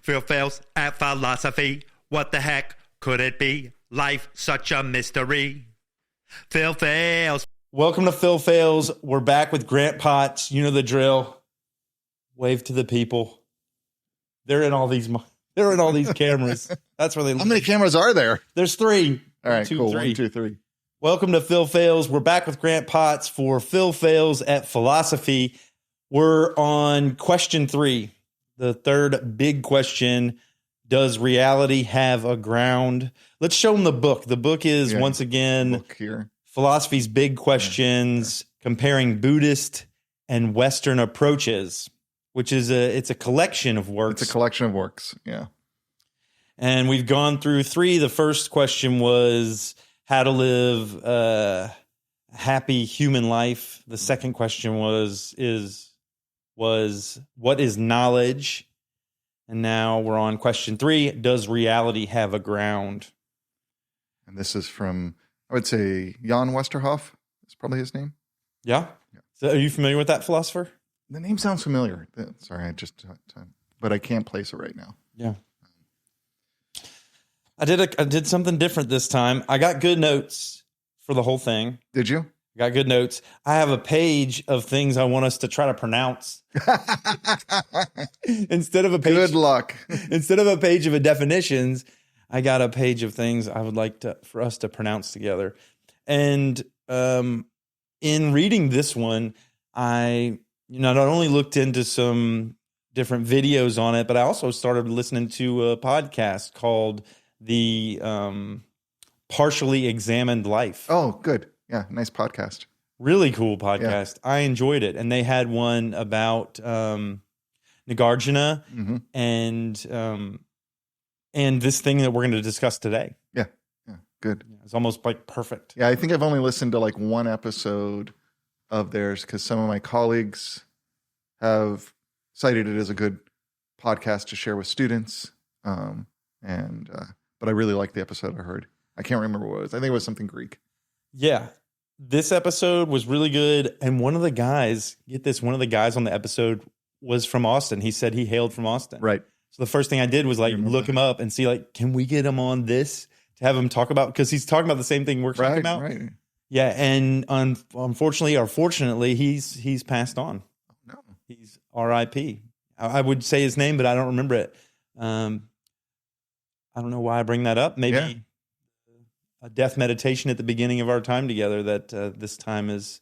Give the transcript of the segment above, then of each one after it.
Phil Phails at philosophy. What the heck could it be? Life such a mystery. Phil Phails. Welcome to Phil Phails. We're back with Grant Potts. You know the drill. Wave to the people. They're in all these cameras. That's where they. How many cameras are there? There's 3. All right, cool. 3. 1, 2, 3. Welcome to Phil Phails. We're back with Grant Potts for Phil Phails at Philosophy. We're on question 3, the third big question. Does reality have a ground? Let's show them the book. The book is, once again, Philosophy's Big Questions, comparing Buddhist and Western approaches, which is it's a collection of works. It's a collection of works, yeah. And we've gone through 3. The first question was how to live a happy human life. The second question was what is knowledge? And now we're on question 3. Does reality have a ground? And this is from, I would say, Jan Westerhoff is probably his name. Yeah? So are you familiar with that philosopher? The name sounds familiar. Sorry, but I can't place it right now. Yeah. I did something different this time. I got good notes for the whole thing. Did you? I got good notes. I have a page of things I want us to try to pronounce. Instead of a page. Good luck. Instead of a page of definitions, I got a page of things I would like for us to pronounce together. And in reading this one, I not only looked into some different videos on it, but I also started listening to a podcast called The Partially Examined Life. Oh, good. Yeah, nice podcast. Really cool podcast. Yeah. I enjoyed it. And they had one about Nagarjuna and this thing that we're going to discuss today. Yeah, good. It's almost like perfect. Yeah, I think I've only listened to like one episode of theirs because some of my colleagues have cited it as a good podcast to share with students. But I really liked the episode I heard. I can't remember what it was. I think it was something Greek. Yeah. This episode was really good. And one of the guys on the episode was from Austin. He said he hailed from Austin. Right. So the first thing I did was look him up and see can we get him on this to have him talk about, because he's talking about the same thing we're talking about. Right. Yeah. And unfortunately or fortunately, he's passed on. No. He's RIP. I would say his name, but I don't remember it. I don't know why I bring that up. Maybe a death meditation at the beginning of our time together, that this time is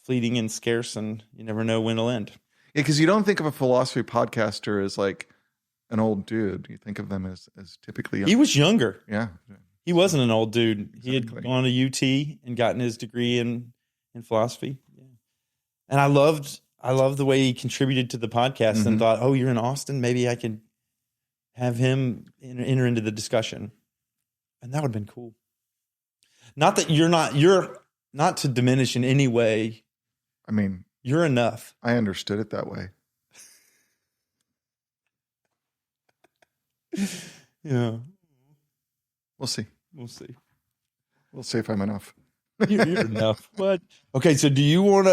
fleeting and scarce, and you never know when it'll end. Yeah, because you don't think of a philosophy podcaster as like an old dude. You think of them as typically young. He was younger. Yeah. He wasn't an old dude. Exactly. He had gone to UT and gotten his degree in philosophy. Yeah. And I loved the way he contributed to the podcast and thought, oh, you're in Austin? Maybe I could have him enter into the discussion. And that would have been cool. Not that you're not to diminish in any way. I mean, you're enough. I understood it that way. Yeah. We'll see. We'll see. We'll see if I'm enough. You're enough. What? Okay, so what do you want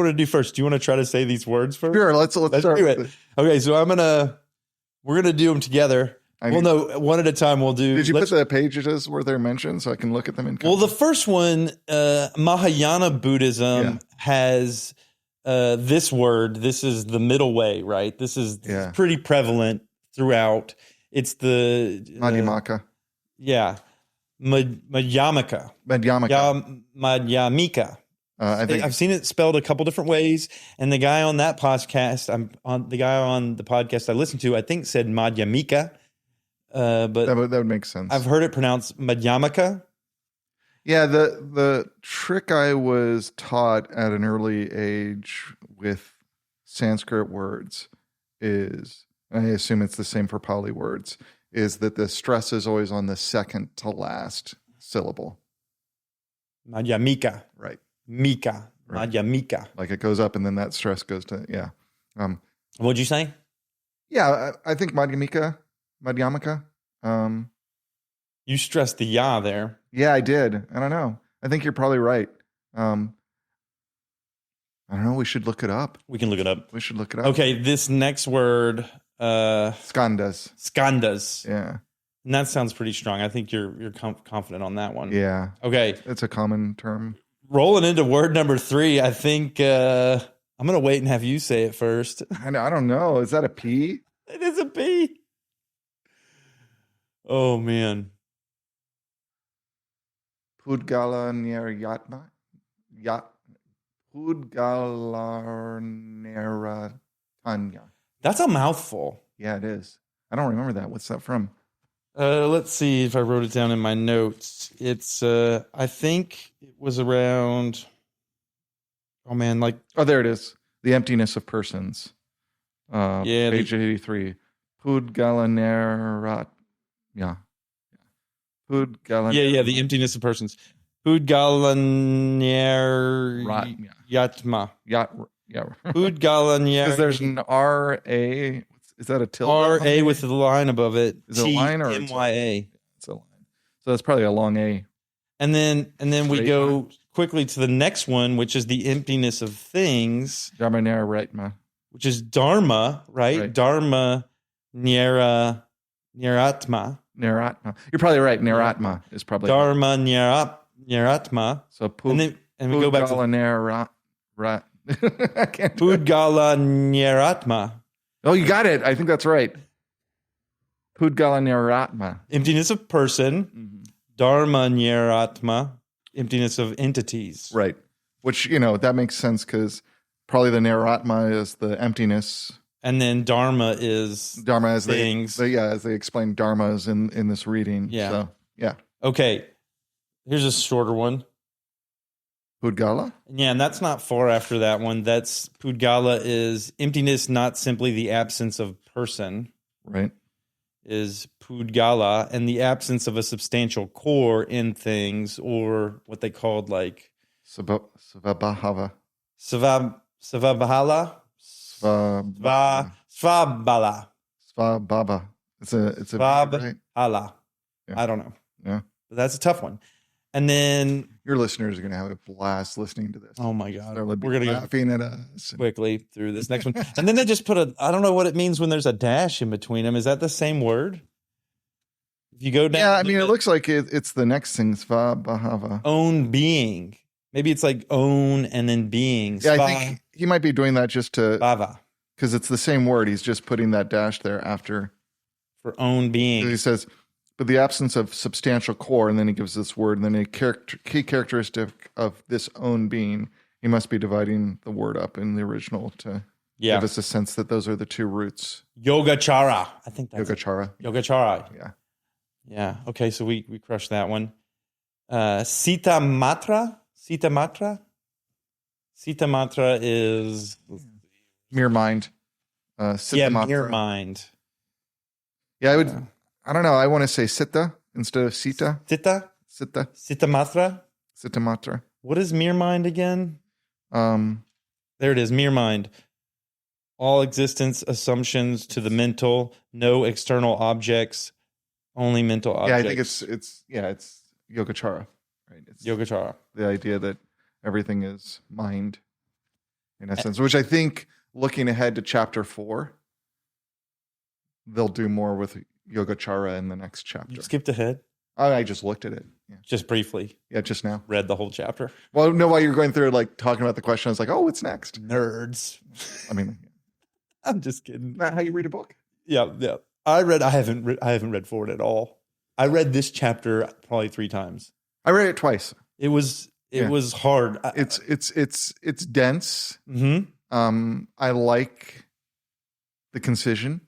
to do first? Do you want to try to say these words first? Sure, let's start do it. Okay, so we're going to do them together. One at a time we'll do. Did you put the pages where they're mentioned so I can look at them in context? Well, the first one, Mahayana Buddhism has this word. This is the middle way, right? This is pretty prevalent throughout. It's the Madhyamaka. Madhyamaka. Madhyamika. I think I've seen it spelled a couple different ways, and the guy on that podcast, the guy on the podcast I listened to, I think said Madhyamika. But that would make sense. I've heard it pronounced Madhyamaka. Yeah, the trick I was taught at an early age with Sanskrit words is, and I assume it's the same for Pali words, is that the stress is always on the second to last syllable. Madhyamika. Right. Mika. Right. Madhyamika. Like it goes up and then that stress goes to, What'd you say? Yeah, I think Madhyamaka. You stressed the ya there. Yeah, I did. I don't know. I think you're probably right. I don't know. We should look it up. We can look it up. We should look it up. Okay, this next word, Skandhas. Yeah. And that sounds pretty strong. I think you're confident on that one. Yeah. Okay. It's a common term. Rolling into word number 3, I think I'm going to wait and have you say it first. I don't know. Is that a P? It is a P. Oh, man. Pudgalaneratma? Pudgalaneratanya. That's a mouthful. Yeah, it is. I don't remember that. What's that from? Let's see if I wrote it down in my notes. It's, I think it was around, oh man, like. Oh, there it is. The emptiness of persons. Yeah. Page 83. Pudgalanerat. Yeah. Yeah, the emptiness of persons. Pudgalaneratma. Yeah. Pudgalaneratma. Because there's an R-A. Is that a tilde? R-A with the line above it. Is it a line or M-Y-A? It's a line. So that's probably a long A. And then we Straight go line. quickly to the next one, which is the emptiness of things, Dharmaneratma. which is Dharma, right? Right. Dharma Neratma. Neratma. You're probably right. Neratma is probably Dharma Neratma. So And we go back to I can't. Pudgalaneratma. Oh, you got it. I think that's right. Pudgalaneratma. Emptiness of person. Dharma Neratma. Emptiness of entities. Right. Which, that makes sense because probably the Neratma is the emptiness. And then Dharma is Dharma as things. as they explain dharmas in this reading. Yeah. So, yeah. Okay. Here's a shorter one. Pudgala? Yeah, and that's not far after that one. That's Pudgala is emptiness, not simply the absence of person, Right. is Pudgala, and the absence of a substantial core in things, or what they called like Svabhava. Svabhala? Svabhala. Svabhava. It's a right? Svabhala. Yeah. I don't know. Yeah. But that's a tough one. And then, Your listeners are going to have a blast listening to this. oh my God, They're we're going to go laughing at us. quickly through this next one. And then they just put I don't know what it means when there's a dash in between them. Is that the same word? If you go down. Yeah, I mean, it looks like it's the next thing, Svabhava. Own being. Maybe it's like own and then being. Yeah, I think he might be doing that just to, Bava. because it's the same word. He's just putting that dash there after. For own being. He says, but the absence of substantial core, and then he gives this word, and then a key characteristic of this own being, he must be dividing the word up in the original to give us a sense that those are the two roots. Yogacara. I think that's Yogacara. Yogacara. Yeah. Yeah. Okay, so we crushed that one. Sita Matra? Sita Matra? Sita Matra is... Mere mind. Siddhamatra. mere mind. Yeah, I would... I don't know. I want to say Sitta instead of Sita. Sita? Sitta. Sita Matra? Sittamatra. What is mere mind again? Um, There it is, mere mind. All existence, assumptions to the mental, no external objects, only mental objects. yeah, I think it's Yogacara. Right. It's Yogacara. the idea that everything is mind in essence, which I think looking ahead to chapter 4, they'll do more with Yogacara in the next chapter. You skipped ahead? I just looked at it. Yeah. Just briefly. Yeah, just now. Read the whole chapter. Well, no, while you're going through like talking about the question, I was like, oh, what's next? Nerds. I mean, I'm just kidding. not how you read a book. Yeah. I haven't read forward at all. I read this chapter probably 3 times. I read it twice. It was hard. It's dense. Mm-hmm. I like the concision.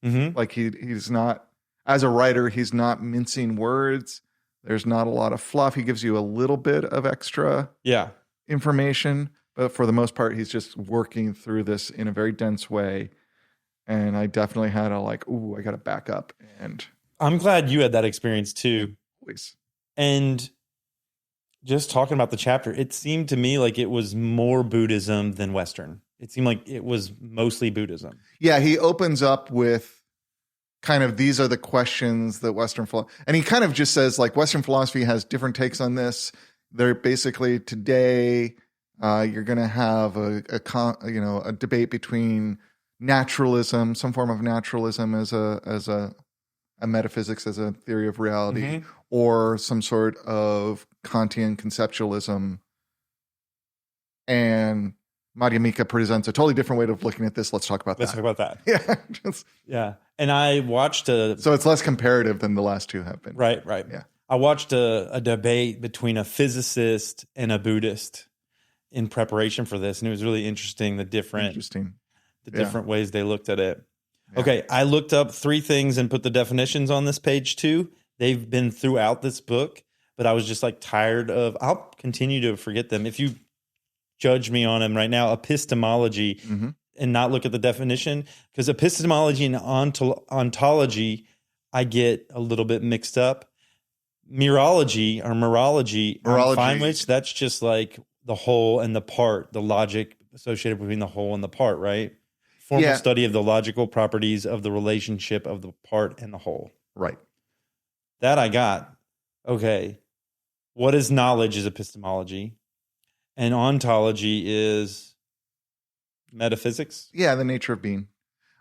Mm-hmm. Like he's not, as a writer, he's not mincing words. There's not a lot of fluff. He gives you a little bit of extra information, but for the most part, he's just working through this in a very dense way. And I definitely had a I got to back up. And I'm glad you had that experience too. please. And just talking about the chapter, it seemed to me like it was more Buddhism than Western. It seemed like it was mostly Buddhism. Yeah, he opens up with kind of these are the questions that Western philosophy, and he kind of just says like Western philosophy has different takes on this. They're basically today you're going to have a debate between naturalism, some form of naturalism as a metaphysics, as a theory of reality, or some sort of Kantian conceptualism. And Madhyamaka presents a totally different way of looking at this. Let's talk about Let's that. talk about that. Yeah. Yeah. And I watched So it's less comparative than the last two have been. Right. Yeah. I watched a debate between a physicist and a Buddhist in preparation for this, and it was really interesting, the different ways they looked at it. Yeah. Okay, I looked up 3 things and put the definitions on this page too. They've been throughout this book, but I was just like tired of, I'll continue to forget them. If you judge me on them right now, epistemology, and not look at the definition, because epistemology and ontology, I get a little bit mixed up. Morology, I'm fine with. That's just like the whole and the part, the logic associated between the whole and the part, right? Formal study of the logical properties of the relationship of the part and the whole. Right. That I got. Okay. What is knowledge is epistemology. And ontology is metaphysics? Yeah, the nature of being.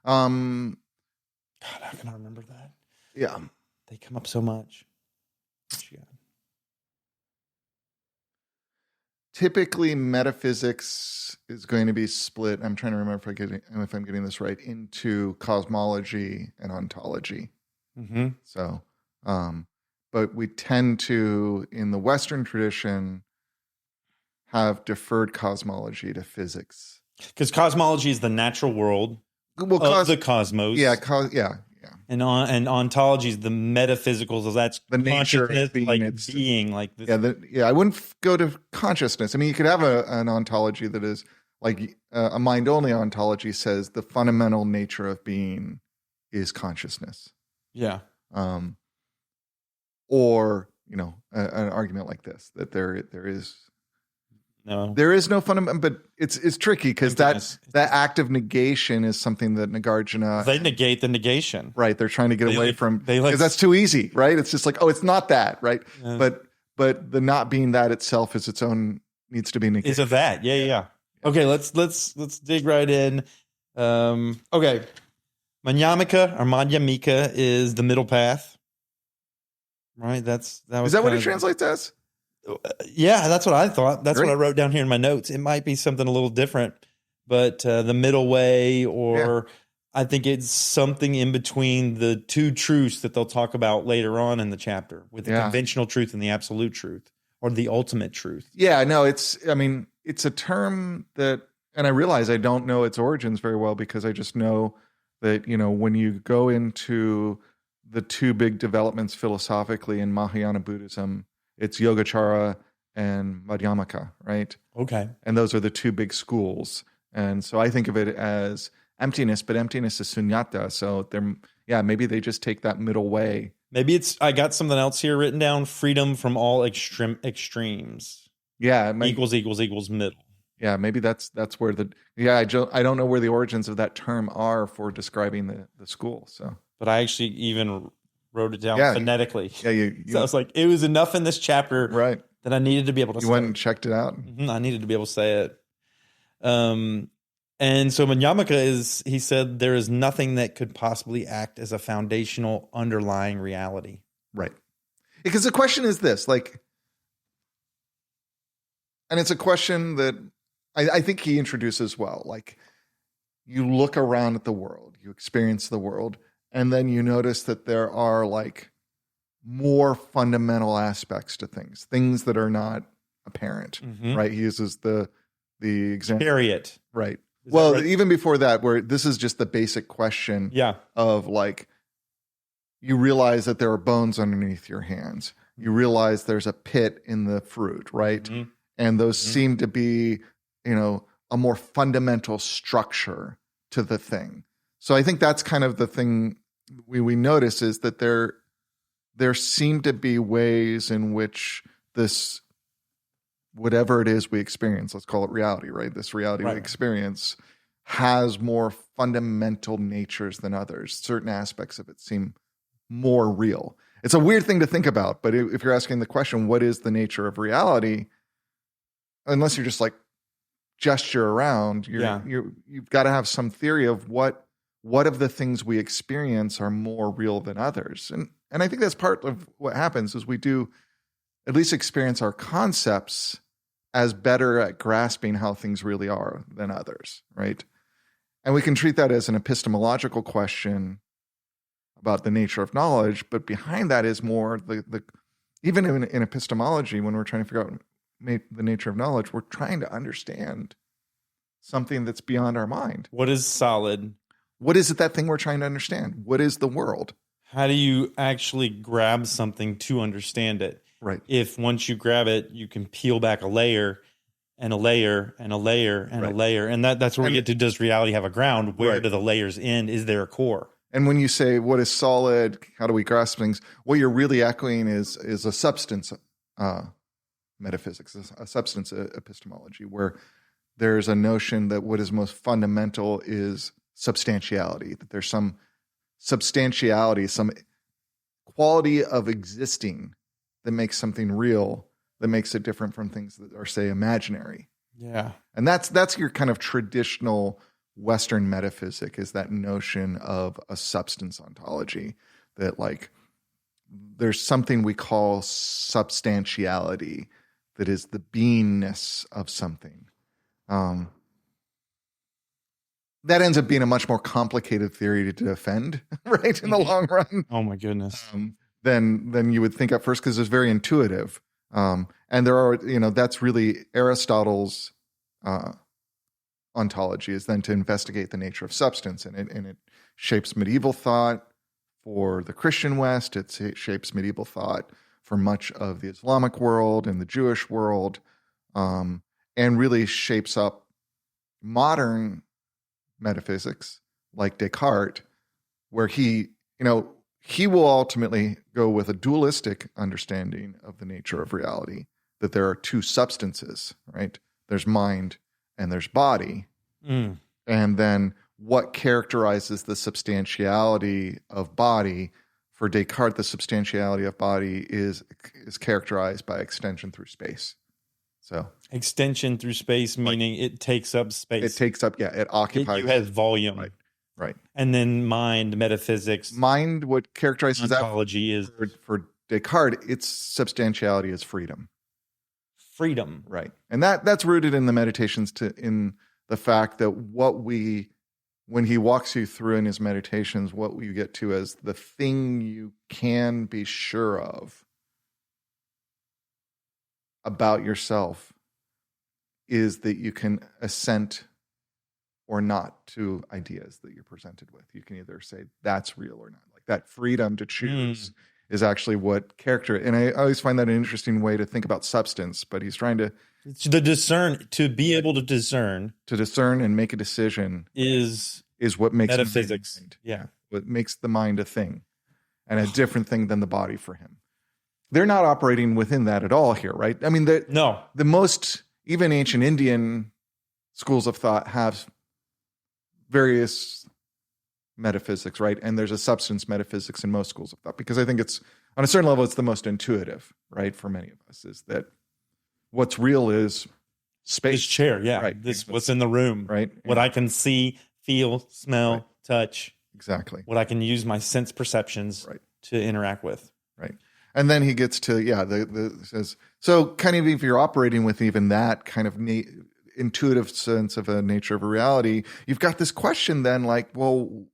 God, how can I remember that? Yeah. They come up so much. What you got? Typically, metaphysics is going to be split. I'm trying to remember if I'm getting this right, into cosmology and ontology. So, but we tend to, in the Western tradition, have deferred cosmology to physics. Because cosmology is the natural world of the cosmos. Yeah. And ontology is the metaphysical. So that's the nature of being, like being, like this. I wouldn't go to consciousness. I mean, you could have an ontology that is like a mind-only ontology says the fundamental nature of being is consciousness. Yeah. Or an argument like this, that there is no fundamental, but it's tricky because that act of negation is something that Nagarjuna, they negate the negation, right? They're trying to get away from, because that's too easy, right? It's just like, oh, it's not that, right? Yeah. But the not being that itself is its own, needs to be negated. Is it that? Yeah. Okay, let's dig right in. Okay, Madhyamaka is the middle path, right? Is that what it translates as? Yeah, that's what I thought. That's what I wrote down here in my notes. It might be something a little different, but the middle way, or I think it's something in between the two truths that they'll talk about later on in the chapter, with the conventional truth and the absolute truth, or the ultimate truth. Yeah, no, it's a term that, and I realize I don't know its origins very well, because I just know that, when you go into the two big developments philosophically in Mahayana Buddhism, it's Yogacara and Madhyamaka, right? Okay. And those are the two big schools. And so I think of it as emptiness, but emptiness is sunyata. So maybe they just take that middle way. Maybe I got something else here written down: freedom from all extremes. Yeah. Equals middle. Yeah, maybe that's where I don't know where the origins of that term are for describing the school. So, but I actually even wrote it down phonetically. Yeah, so I was like, it was enough in this chapter, right, that I needed to be able to. You went and checked it out. I needed to be able to say it. And so Madhyamaka he said there is nothing that could possibly act as a foundational underlying reality. Right. Because the question is this, like, and it's a question that I think he introduces well. Like, you look around at the world, you experience the world, and then you notice that there are like more fundamental aspects to things that are not apparent, right? He uses the example. Chariot. Right. Well, even before that, where this is just the basic question of like, you realize that there are bones underneath your hands. You realize there's a pit in the fruit, right? And those seem to be, a more fundamental structure to the thing. So I think that's kind of the thing we notice, is that there seem to be ways in which this, whatever it is we experience, let's call it reality, right? This reality we experience has more fundamental natures than others. Certain aspects of it seem more real. It's a weird thing to think about, but if you're asking the question, what is the nature of reality? Unless you're just like gesture around. You've got to have some theory of what of the things we experience are more real than others. And I think that's part of what happens is we do at least experience our concepts as better at grasping how things really are than others, right? And we can treat that as an epistemological question about the nature of knowledge, but behind that is more the even in epistemology, when we're trying to figure out the nature of knowledge, we're trying to understand something that's beyond our mind. What is solid? What is it, that thing we're trying to understand? What is the world? How do you actually grab something to understand it? Right. If once you grab it, you can peel back a layer and a layer and a layer and a layer. And that's where we get to, does reality have a ground? Where do the layers end? Is there a core? And when you say, what is solid? How do we grasp things? What you're really echoing is a substance metaphysics, a substance epistemology, where there's a notion that what is most fundamental is substantiality, that there's some substantiality, some quality of existing that makes something real, that makes it different from things that are, say, imaginary. Yeah. And that's your kind of traditional Western metaphysic, is that notion of a substance ontology, that like there's something we call substantiality that is the beingness of something. That ends up being a much more complicated theory to defend, right, in the long run. Oh my goodness. Than you would think at first, because it's very intuitive. And there are, that's really Aristotle's ontology, is then to investigate the nature of substance, and it shapes medieval thought for the Christian West. It shapes medieval thought for much of the Islamic world and the Jewish world, and really shapes up modern metaphysics like Descartes, where he will ultimately go with a dualistic understanding of the nature of reality, that there are two substances, right? There's mind and there's body. And then what characterizes the substantiality of body? For Descartes, the substantiality of body is characterized by extension through space. So extension through space, meaning it takes up space. It takes up, it occupies. It has volume. Right. And then mind, metaphysics. Mind, what characterizes ontology is for Descartes, its substantiality is freedom. Freedom. Right. And that's rooted in the meditations, in the fact that when he walks you through in his meditations, what you get to as the thing you can be sure of about yourself is that you can assent or not to ideas that you're presented with. You can either say that's real or not. Like that freedom to choose is actually what character. And I always find that an interesting way to think about substance, but he's trying to be able to discern and make a decision is what makes metaphysics. What makes the mind a thing, and a different thing than the body for him. They're not operating within that at all here, right? I mean, the most, even ancient Indian schools of thought have various metaphysics, right? And there's a substance metaphysics in most schools of thought, because I think it's, on a certain level, it's the most intuitive, right? For many of us, is that what's real is space. This chair, right? This what's in the room, right? What I can see, feel, smell, touch. Exactly. What I can use my sense perceptions to interact with. Right. And then he gets to, says, so kind of if you're operating with even that kind of intuitive sense of a nature of a reality, you've got this question then, like, well,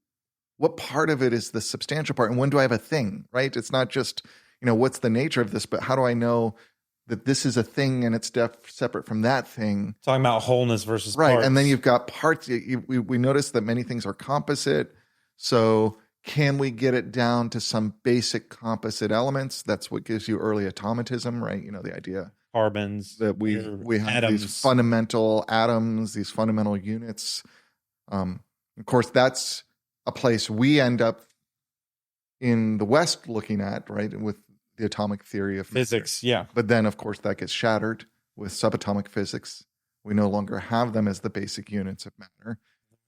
what part of it is the substantial part? And when do I have a thing, right? It's not just, what's the nature of this, but how do I know that this is a thing and it's separate from that thing? Talking about wholeness versus right. parts. And then you've got parts. We notice that many things are composite. So can we get it down to some basic composite elements? That's what gives you early automatism, right? The idea carbons that we have atoms. These fundamental atoms, these fundamental units. Of course, that's a place we end up in the West looking at, right, with the atomic theory of physics. Matter. Yeah, but then of course that gets shattered with subatomic physics. We no longer have them as the basic units of matter.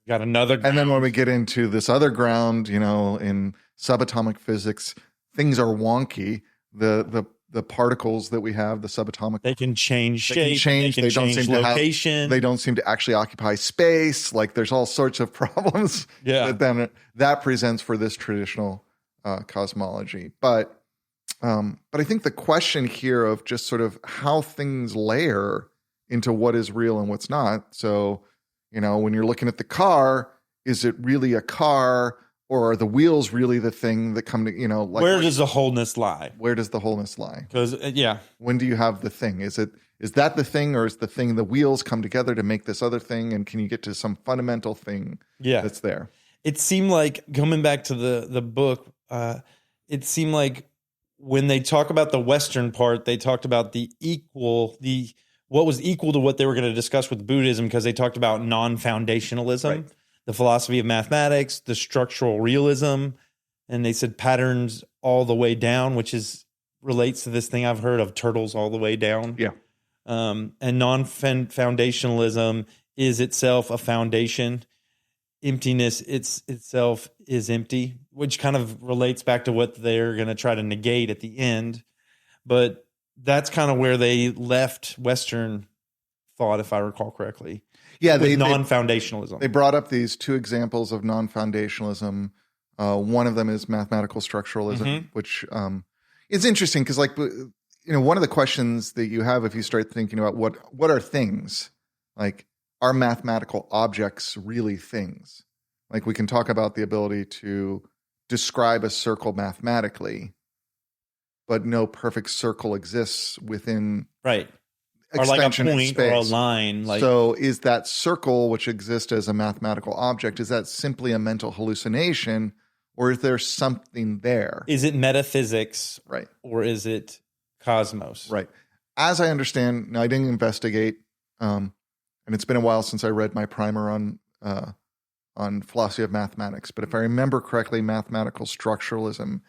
Got another ground. And then when we get into this other ground, in subatomic physics, things are wonky. The the particles that we have, the subatomic, They can change they shape. can change. They don't seem location. they don't seem to actually occupy space. Like there's all sorts of problems that presents for this traditional cosmology. But I think the question here of just sort of how things layer into what is real and what's not. So, when you're looking at the car, is it really a car, or are the wheels really the thing that come to, like where does the wholeness lie? Where does the wholeness lie? Because, when do you have the thing? Is that the thing, or is the thing the wheels come together to make this other thing? And can you get to some fundamental thing that's there? It seemed like, coming back to the book, it seemed like when they talk about the Western part, they talked about what was equal to what they were going to discuss with Buddhism, because they talked about non-foundationalism, the philosophy of mathematics, the structural realism, and they said patterns all the way down, which relates to this thing I've heard of turtles all the way down. Yeah. And non-foundationalism is itself a foundation. Emptiness itself is empty, which kind of relates back to what they're going to try to negate at the end. But that's kind of where they left Western thought, if I recall correctly. Yeah, non-foundationalism. They brought up these two examples of non-foundationalism. One of them is mathematical structuralism, which is interesting because, one of the questions that you have if you start thinking about what are things, like, are mathematical objects really things? Like, we can talk about the ability to describe a circle mathematically, but no perfect circle exists within or like a point space. Or a line. So is that circle, which exists as a mathematical object, is that simply a mental hallucination, or is there something there? Is it metaphysics? Right. Or is it cosmos? Right. As I understand, now I didn't investigate, and it's been a while since I read my primer on philosophy of mathematics, but if I remember correctly, mathematical structuralism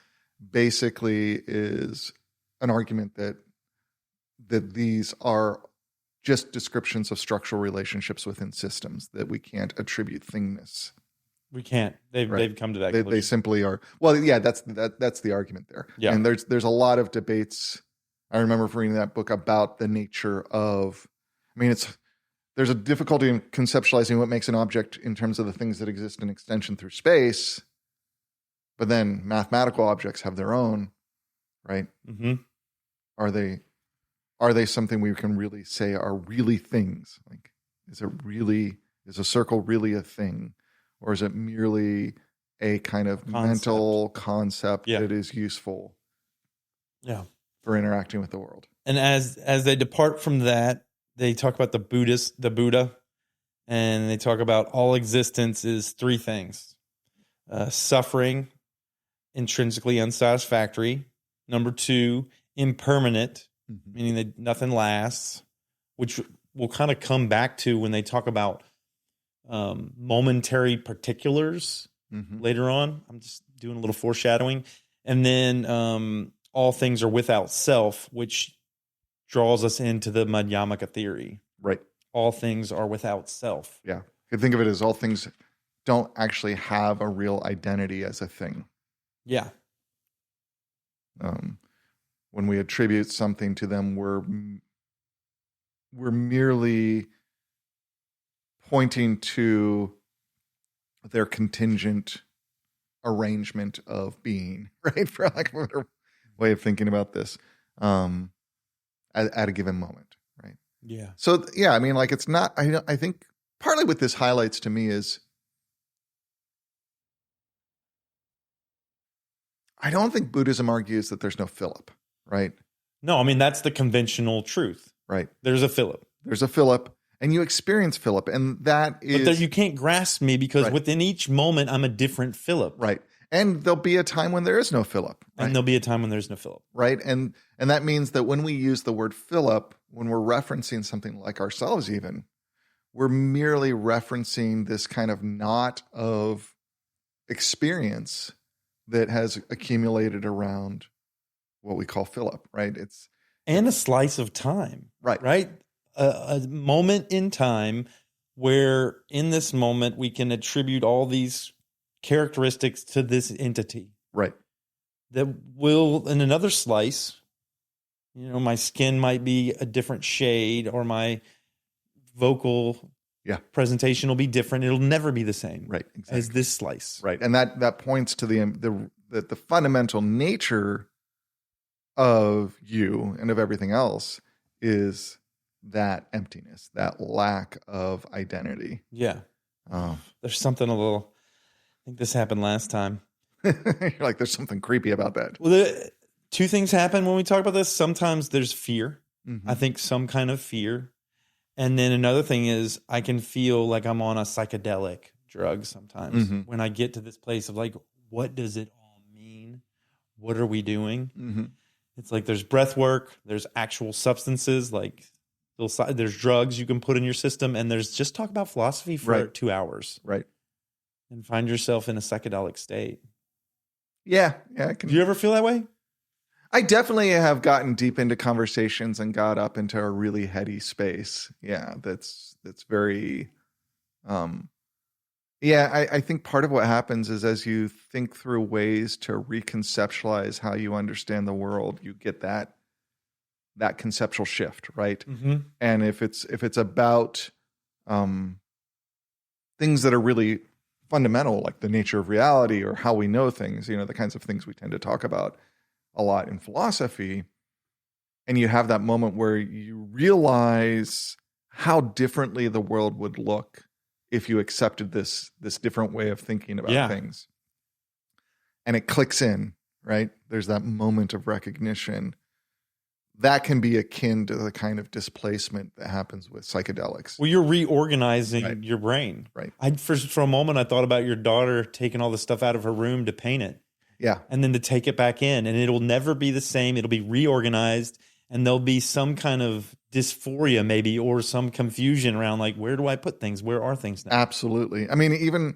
basically is an argument that these are just descriptions of structural relationships within systems, that we can't attribute thingness. We can't. They've come to that conclusion. They simply are. Well, yeah, that's the argument there. Yeah. And there's a lot of debates. I remember reading that book about the nature of, there's a difficulty in conceptualizing what makes an object in terms of the things that exist in extension through space, but then mathematical objects have their own, right? Mm-hmm. Are they something we can really say are really things? Like, is a circle really a thing? Or is it merely a kind of mental concept that is useful for interacting with the world? And as they depart from that, they talk about the Buddha, and they talk about all existence is three things. Suffering, intrinsically unsatisfactory. Number two, impermanent, meaning that nothing lasts, which we'll kind of come back to when they talk about momentary particulars later on. I'm just doing a little foreshadowing. And then all things are without self, which draws us into the Madhyamaka theory. Right. All things are without self. Yeah. You could think of it as all things don't actually have a real identity as a thing. Yeah. When we attribute something to them, we're merely pointing to their contingent arrangement of being, right? For lack of a better way of thinking about this, at a given moment, right? Yeah. So yeah, it's not. I think partly what this highlights to me is, I don't think Buddhism argues that there's no Philip, right? No, that's the conventional truth. Right. There's a Philip. There's a Philip, and you experience Philip, and that is... But you can't grasp me, because within each moment, I'm a different Philip. Right. And there'll be a time when there is no Philip. Right? And there'll be a time when there's no Philip. Right. And that means that when we use the word Philip, when we're referencing something like ourselves even, we're merely referencing this kind of knot of experience that has accumulated around what we call Philip, right? And a slice of time. Right. Right? A moment in time where in this moment we can attribute all these characteristics to this entity. Right. That will, in another slice, You know, my skin might be a different shade, or my vocal presentation will be different. It'll never be the same, Right, exactly. as this slice. Right, and that points to the fundamental nature of you and of everything else is that emptiness, that lack of identity. Yeah. There's something a little, I think this happened last time. You're like, there's something creepy about that. Well, two things happen when we talk about this. Sometimes there's fear. Mm-hmm. I think some kind of fear. And then another thing is I can feel like I'm on a psychedelic drug sometimes when I get to this place of like, what does it all mean? What are we doing? Mm-hmm. It's like there's breath work, there's actual substances, like there's drugs you can put in your system, and there's just talk about philosophy for 2 hours. Right. And find yourself in a psychedelic state. Yeah. Do you ever feel that way? I definitely have gotten deep into conversations and got up into a really heady space. Yeah, that's very I think part of what happens is as you think through ways to reconceptualize how you understand the world, you get that conceptual shift, right? Mm-hmm. And if it's about things that are really fundamental, like the nature of reality or how we know things, you know, the kinds of things we tend to talk about a lot in philosophy, and you have that moment where you realize how differently the world would look if you accepted this different way of thinking about things. And it clicks in, right? There's that moment of recognition. That can be akin to the kind of displacement that happens with psychedelics. Well, you're reorganizing your brain. Right. For a moment, I thought about your daughter taking all the stuff out of her room to paint it. Yeah. And then to take it back in, and it'll never be the same. It'll be reorganized, and there'll be some kind of dysphoria maybe, or some confusion around like, where do I put things? Where are things now? Absolutely. I mean, even,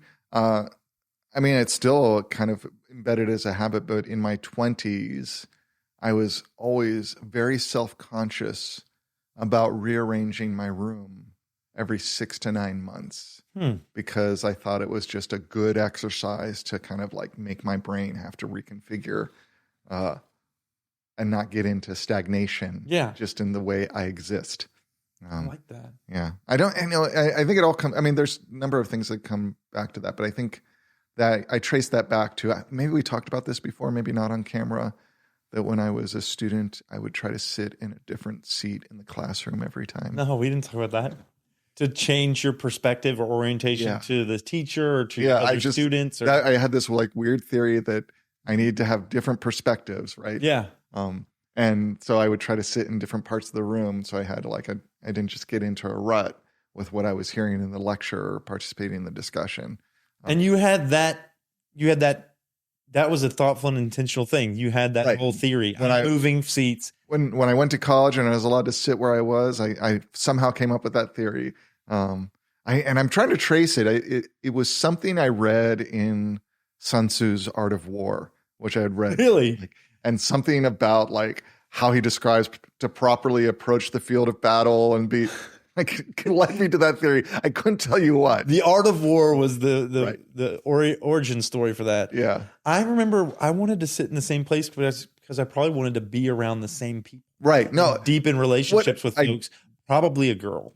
it's still kind of embedded as a habit, but in my 20s, I was always very self-conscious about rearranging my room every 6 to 9 months because I thought it was just a good exercise to kind of like make my brain have to reconfigure and not get into stagnation just in the way I exist. I like that. Yeah. I think it all comes, I mean, there's a number of things that come back to that, but I think that I trace that back to, maybe we talked about this before, maybe not on camera, that when I was a student, I would try to sit in a different seat in the classroom every time. No, we didn't talk about that. To change your perspective or orientation to the teacher or to other students. I had this like weird theory that I need to have different perspectives, right? Yeah. And so I would try to sit in different parts of the room. So I had I didn't just get into a rut with what I was hearing in the lecture or participating in the discussion. And you had that was a thoughtful and intentional thing. You had that whole theory of moving seats. When I went to college and I was allowed to sit where I was, I somehow came up with that theory. I'm trying to trace it. It was something I read in Sun Tzu's Art of War, which I had read. Really? And something about like how he describes to properly approach the field of battle and be like led me to that theory. I couldn't tell you what. The Art of War was the origin story for that. Yeah. I remember I wanted to sit in the same place because I probably wanted to be around the same people. Right. No. Deep in relationships with folks. Probably a girl.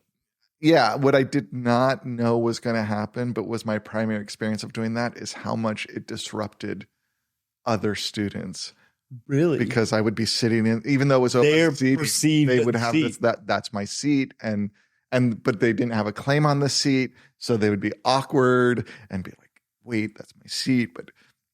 Yeah. What I did not know was going to happen, but was my primary experience of doing that, is how much it disrupted other students. Really? Because I would be sitting in, even though it was open seat, they would have seat. That's my seat. But they didn't have a claim on the seat. So they would be awkward and be like, wait, that's my seat.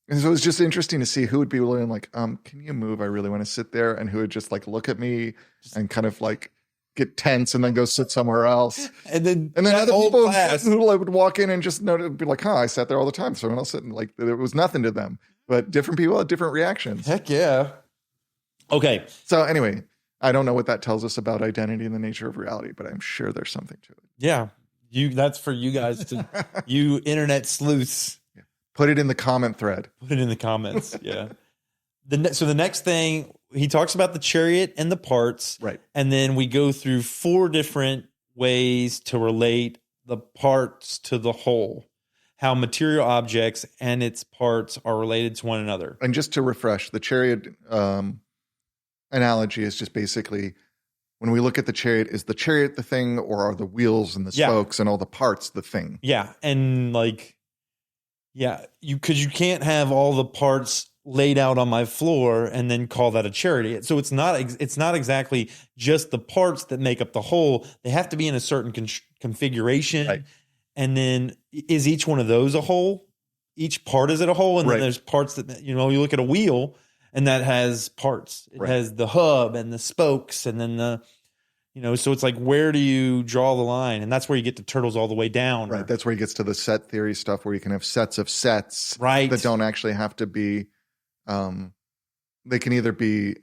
And so it was just interesting to see who would be willing, like, can you move? I really want to sit there. And who would just like look at me and kind of like get tense and then go sit somewhere else. And then other people who would walk in and just be like, I sat there all the time. Someone else sitting, like, there was nothing to them. But different people had different reactions. Heck yeah. Okay. So anyway, I don't know what that tells us about identity and the nature of reality, but I'm sure there's something to it. Yeah. That's for you guys to, you internet sleuths. Yeah. Put it in the comment thread. Put it in the comments. Yeah. So the next thing, he talks about the chariot and the parts. Right. And then we go through 4 different ways to relate the parts to the whole. How material objects and its parts are related to one another. And just to refresh, the chariot analogy is just basically when we look at the chariot, is the chariot the thing, or are the wheels and the spokes and all the parts the thing? Yeah. And because you can't have all the parts laid out on my floor and then call that a chariot. So it's not exactly just the parts that make up the whole. They have to be in a certain configuration. Right. And then is each one of those a whole? Each part is it a whole? And then there's parts that, you look at a wheel and that has parts. It has the hub and the spokes and then so it's like, where do you draw the line? And that's where you get to Turtles All the Way Down. Right. That's where he gets to the set theory stuff where you can have sets of sets that don't actually have to be, they can either be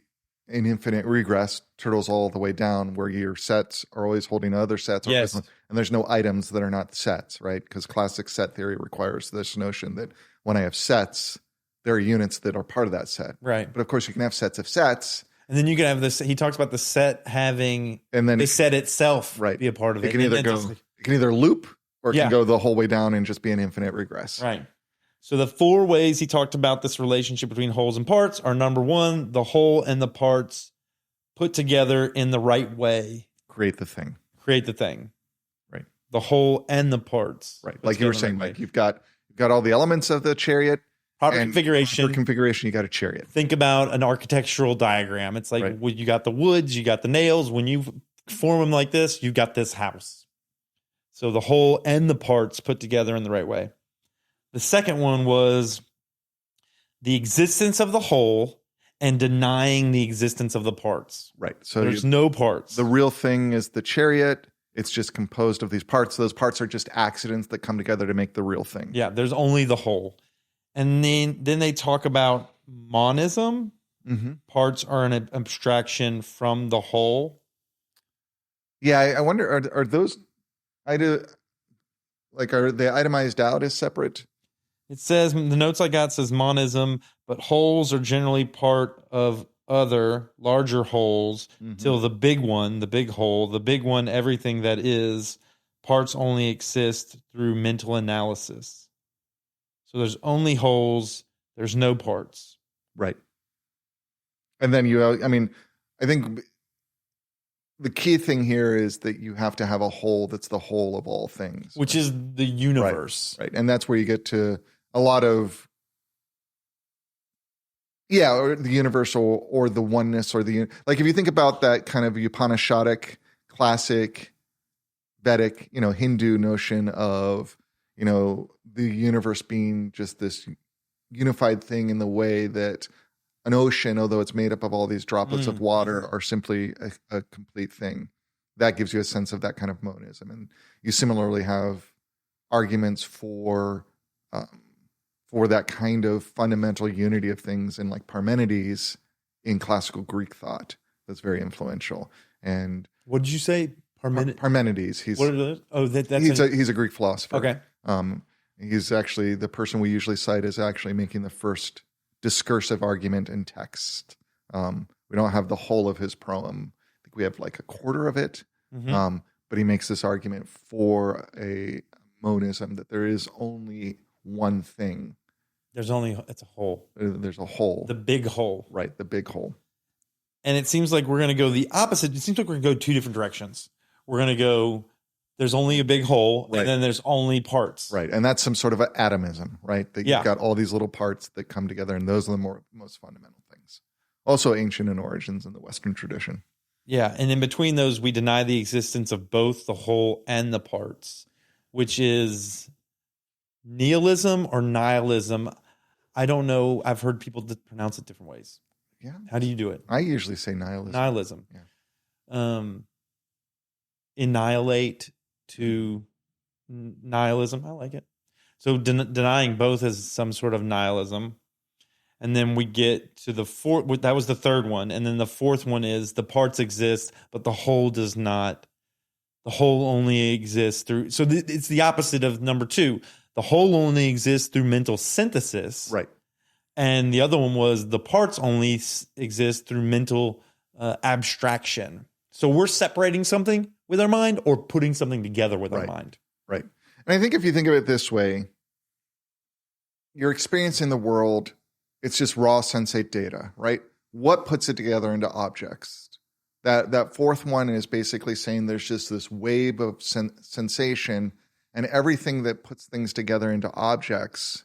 an infinite regress, Turtles All the Way Down, where your sets are always holding other sets. Yes. And there's no items that are not sets, right? Because classic set theory requires this notion that when I have sets, there are units that are part of that set. Right. But of course, you can have sets of sets. And then you can have this. He talks about the set having the set itself be a part of it. It can either loop or it can go the whole way down and just be an infinite regress. Right. So the 4 ways he talked about this relationship between wholes and parts are: number 1, the whole and the parts put together in the right way create the thing. Right. The whole and the parts. Right. Like you were saying, Mike, you've got all the elements of the chariot. Proper configuration. You got a chariot. Think about an architectural diagram. It's like you got the woods, you got the nails. When you form them like this, you got this house. So the whole and the parts put together in the right way. The second one was the existence of the whole and denying the existence of the parts. Right. So there's no parts. The real thing is the chariot. It's just composed of these parts. Those parts are just accidents that come together to make the real thing. Yeah, there's only the whole. And then they talk about monism. Mm-hmm. Parts are an abstraction from the whole. Yeah, I wonder, are those, are they itemized out as separate? It says, the notes I got says monism, but wholes are generally part of other larger wholes till the big one, the big whole, the big one, everything that is, parts only exist through mental analysis. So there's only wholes, there's no parts. Right. And then I think the key thing here is that you have to have a whole that's the whole of all things. Which is the universe. Right. And that's where you get to a lot of, or the universal or the oneness or like if you think about that kind of Upanishadic, classic, Vedic, Hindu notion of, the universe being just this unified thing in the way that an ocean, although it's made up of all these droplets of water, are simply a complete thing. That gives you a sense of that kind of monism. And you similarly have arguments for that kind of fundamental unity of things in like Parmenides in classical Greek thought. That's very influential. And what did you say? Parmenides. He's a Greek philosopher. Okay. He's actually the person we usually cite as actually making the first discursive argument in text. We don't have the whole of his proem. I think we have like a quarter of it. Mm-hmm. But he makes this argument for a monism that there is only one thing. It's a whole. There's a whole. The big whole. Right, the big whole. And it seems like we're going to go the opposite. It seems like we're going to go 2 different directions. We're going to go, there's only a big whole, and then there's only parts. Right, and that's some sort of atomism, right? That you've got all these little parts that come together, and those are the most fundamental things. Also ancient in origins in the Western tradition. Yeah, and in between those, we deny the existence of both the whole and the parts, which is nihilism or nihilism. I don't know. I've heard people pronounce it different ways. Yeah. How do you do it? I usually say nihilism. Nihilism. Yeah. Annihilate to nihilism. I like it. So denying both is some sort of nihilism. And then we get to the fourth. That was the third one. And then the fourth one is the parts exist, but the whole does not. The whole only exists through. So it's the opposite of number 2. The whole only exists through mental synthesis. Right. And the other one was the parts only exist through mental abstraction. So we're separating something with our mind or putting something together with our mind. Right. And I think if you think of it this way, your experience in the world, it's just raw sensate data, right? what puts it together into objects. That fourth one is basically saying there's just this wave of sensation, and everything that puts things together into objects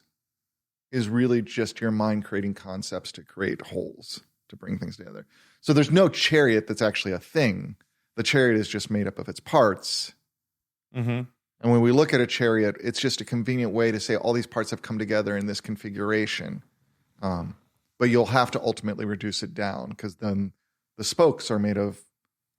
is really just your mind creating concepts to create wholes, to bring things together. So there's no chariot that's actually a thing. The chariot is just made up of its parts. Mm-hmm. And when we look at a chariot, it's just a convenient way to say all these parts have come together in this configuration. But you'll have to ultimately reduce it down, because then the spokes are made of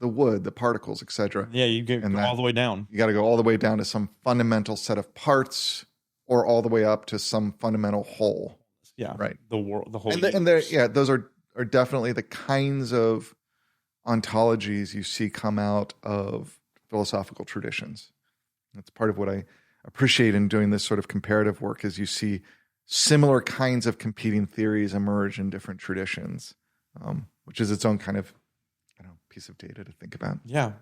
the wood, the particles, etc. Yeah, you go all the way down. You got to go all the way down to some fundamental set of parts, or all the way up to some fundamental whole. Yeah, right. The world, the whole. Those are definitely the kinds of ontologies you see come out of philosophical traditions. That's part of what I appreciate in doing this sort of comparative work, is you see similar kinds of competing theories emerge in different traditions, which is its own kind of, piece of data to think about. Yeah,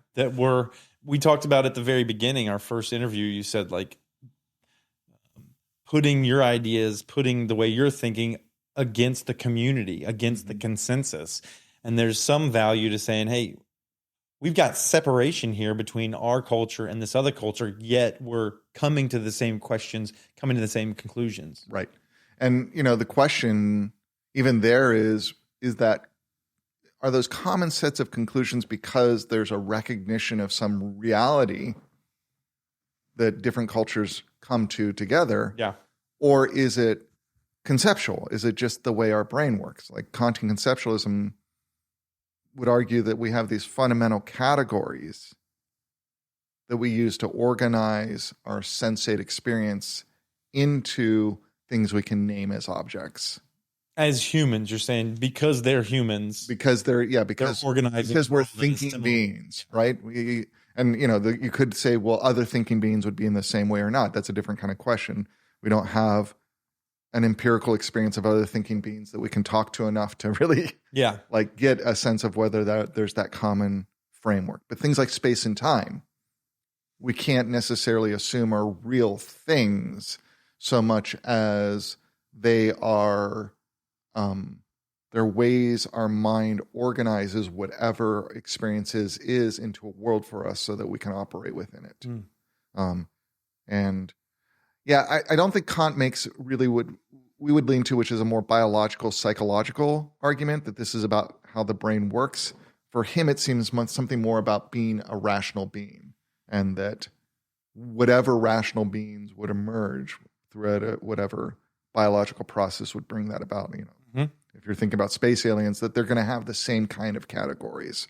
we talked about at the very beginning, our first interview, you said like putting your ideas, putting the way you're thinking against the community, against the consensus. And there's some value to saying, hey, we've got separation here between our culture and this other culture, yet we're coming to the same questions, coming to the same conclusions. Right. And, the question even there is that, are those common sets of conclusions because there's a recognition of some reality that different cultures come to together? Yeah. Or is it conceptual? Is it just the way our brain works? Like Kantian conceptualism would argue that we have these fundamental categories that we use to organize our sensate experience into things we can name as objects. As humans, you're saying, because they're humans. Because they're organizing. Because we're thinking beings, right? You could say, well, other thinking beings would be in the same way or not. That's a different kind of question. We don't have an empirical experience of other thinking beings that we can talk to enough to really get a sense of whether there's that common framework. But things like space and time, we can't necessarily assume are real things so much as they are they're ways our mind organizes whatever experiences is into a world for us so that we can operate within it. I don't think Kant makes really what we would lean to, which is a more biological, psychological argument that this is about how the brain works. For him, it seems something more about being a rational being, and that whatever rational beings would emerge through whatever biological process would bring that about. If you're thinking about space aliens, that they're going to have the same kind of categories.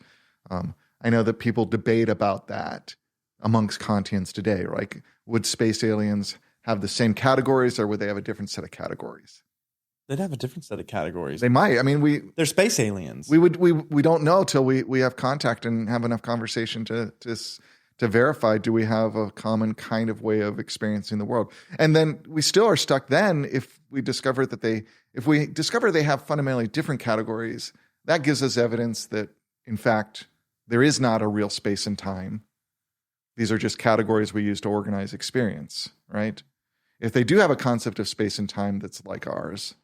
I know that people debate about that amongst Kantians today. Like, would space aliens have the same categories, or would they have a different set of categories? They'd have a different set of categories. They might. I mean, they're space aliens. We don't know till we have contact and have enough conversation to verify, do we have a common kind of way of experiencing the world? And then we still are stuck then if we discover they have fundamentally different categories. That gives us evidence that, in fact, there is not a real space and time. These are just categories we use to organize experience, right? If they do have a concept of space and time that's like ours,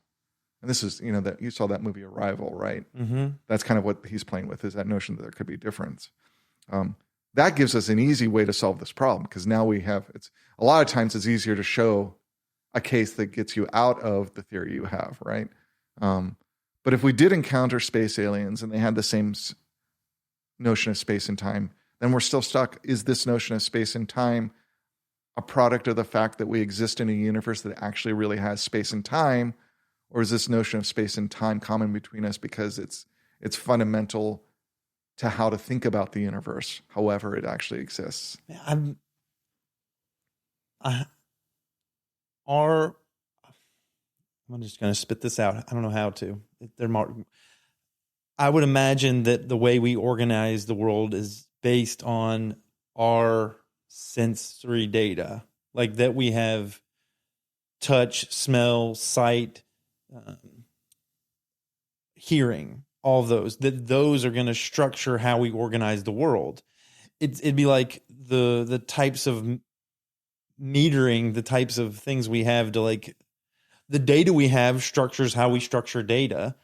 and this is, that you saw that movie Arrival, right? Mm-hmm. That's kind of what he's playing with, is that notion that there could be a difference. That gives us an easy way to solve this problem, because now a lot of times it's easier to show a case that gets you out of the theory you have, right? But if we did encounter space aliens and they had the same notion of space and time, then we're still stuck. Is this notion of space and time a product of the fact that we exist in a universe that actually really has space and time? Or is this notion of space and time common between us because it's fundamental to how to think about the universe, however it actually exists? I'm just going to spit this out. I don't know how to. I would imagine that the way we organize the world is based on our sensory data, like that we have touch, smell, sight, hearing, all of those, that those are going to structure how we organize the world. It'd be like the types of metering, the types of things we have to, like, the data we have structures how we structure data.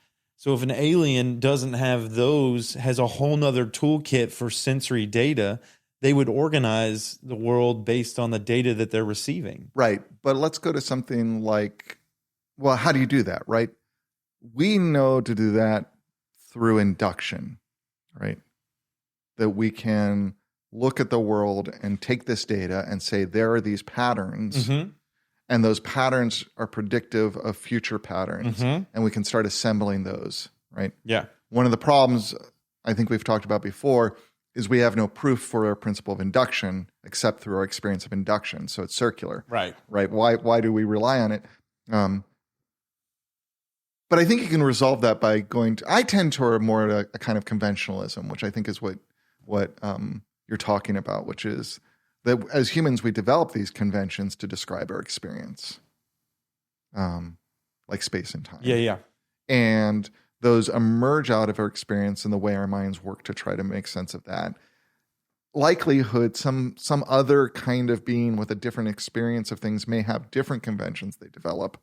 So if an alien doesn't have those, has a whole nother toolkit for sensory data, they would organize the world based on the data that they're receiving. Right. But let's go to something like, well, how do you do that, right? We know to do that through induction, right? That we can look at the world and take this data and say, there are these patterns, and those patterns are predictive of future patterns, and we can start assembling those, right? Yeah. One of the problems I think we've talked about before is we have no proof for our principle of induction except through our experience of induction. So it's circular. Right. Right. Why do we rely on it? But I think you can resolve that by going to, I tend toward more a kind of conventionalism, which I think is what you're talking about, which is that as humans, we develop these conventions to describe our experience, like space and time. Yeah. And those emerge out of our experience and the way our minds work to try to make sense of that. Likelihood, some other kind of being with a different experience of things may have different conventions they develop.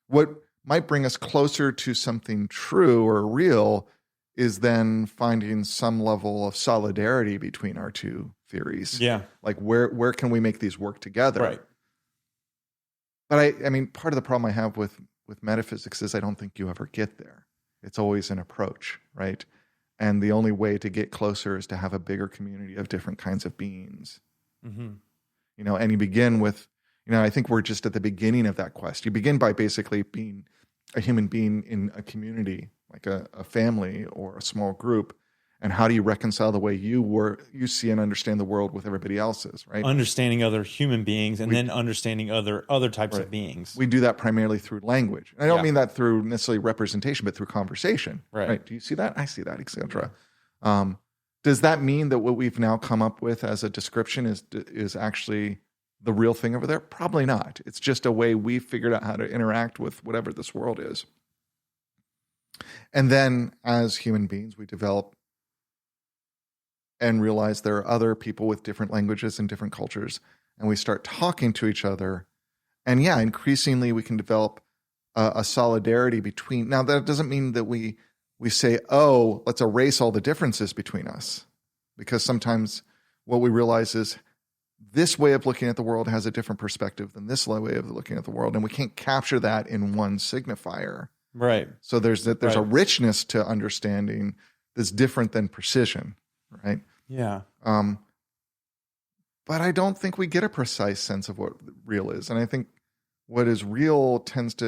What might bring us closer to something true or real is then finding some level of solidarity between our two theories. Yeah. Like where can we make these work together? Right. But I mean, part of the problem I have with metaphysics is I don't think you ever get there. It's always an approach, right? And the only way to get closer is to have a bigger community of different kinds of beings. And you begin with, I think we're just at the beginning of that quest. You begin by basically being a human being in a community, like a family or a small group. And how do you reconcile the way you see and understand the world with everybody else's, right? Understanding other human beings and then understanding other types of beings. We do that primarily through language. And I don't mean that through necessarily representation, but through conversation. Right. Do you see that? I see that, etc. Does that mean that what we've now come up with as a description is actually the real thing over there? Probably not. It's just a way we figured out how to interact with whatever this world is. And then as human beings, we develop and realize there are other people with different languages and different cultures, and we start talking to each other. And increasingly we can develop a solidarity between. Now, that doesn't mean that we say, oh, let's erase all the differences between us, because sometimes what we realize is this way of looking at the world has a different perspective than this way of looking at the world, and we can't capture that in one signifier. Right. So there's a richness to understanding that's different than precision. Right. Yeah. But I don't think we get a precise sense of what real is. And I think what is real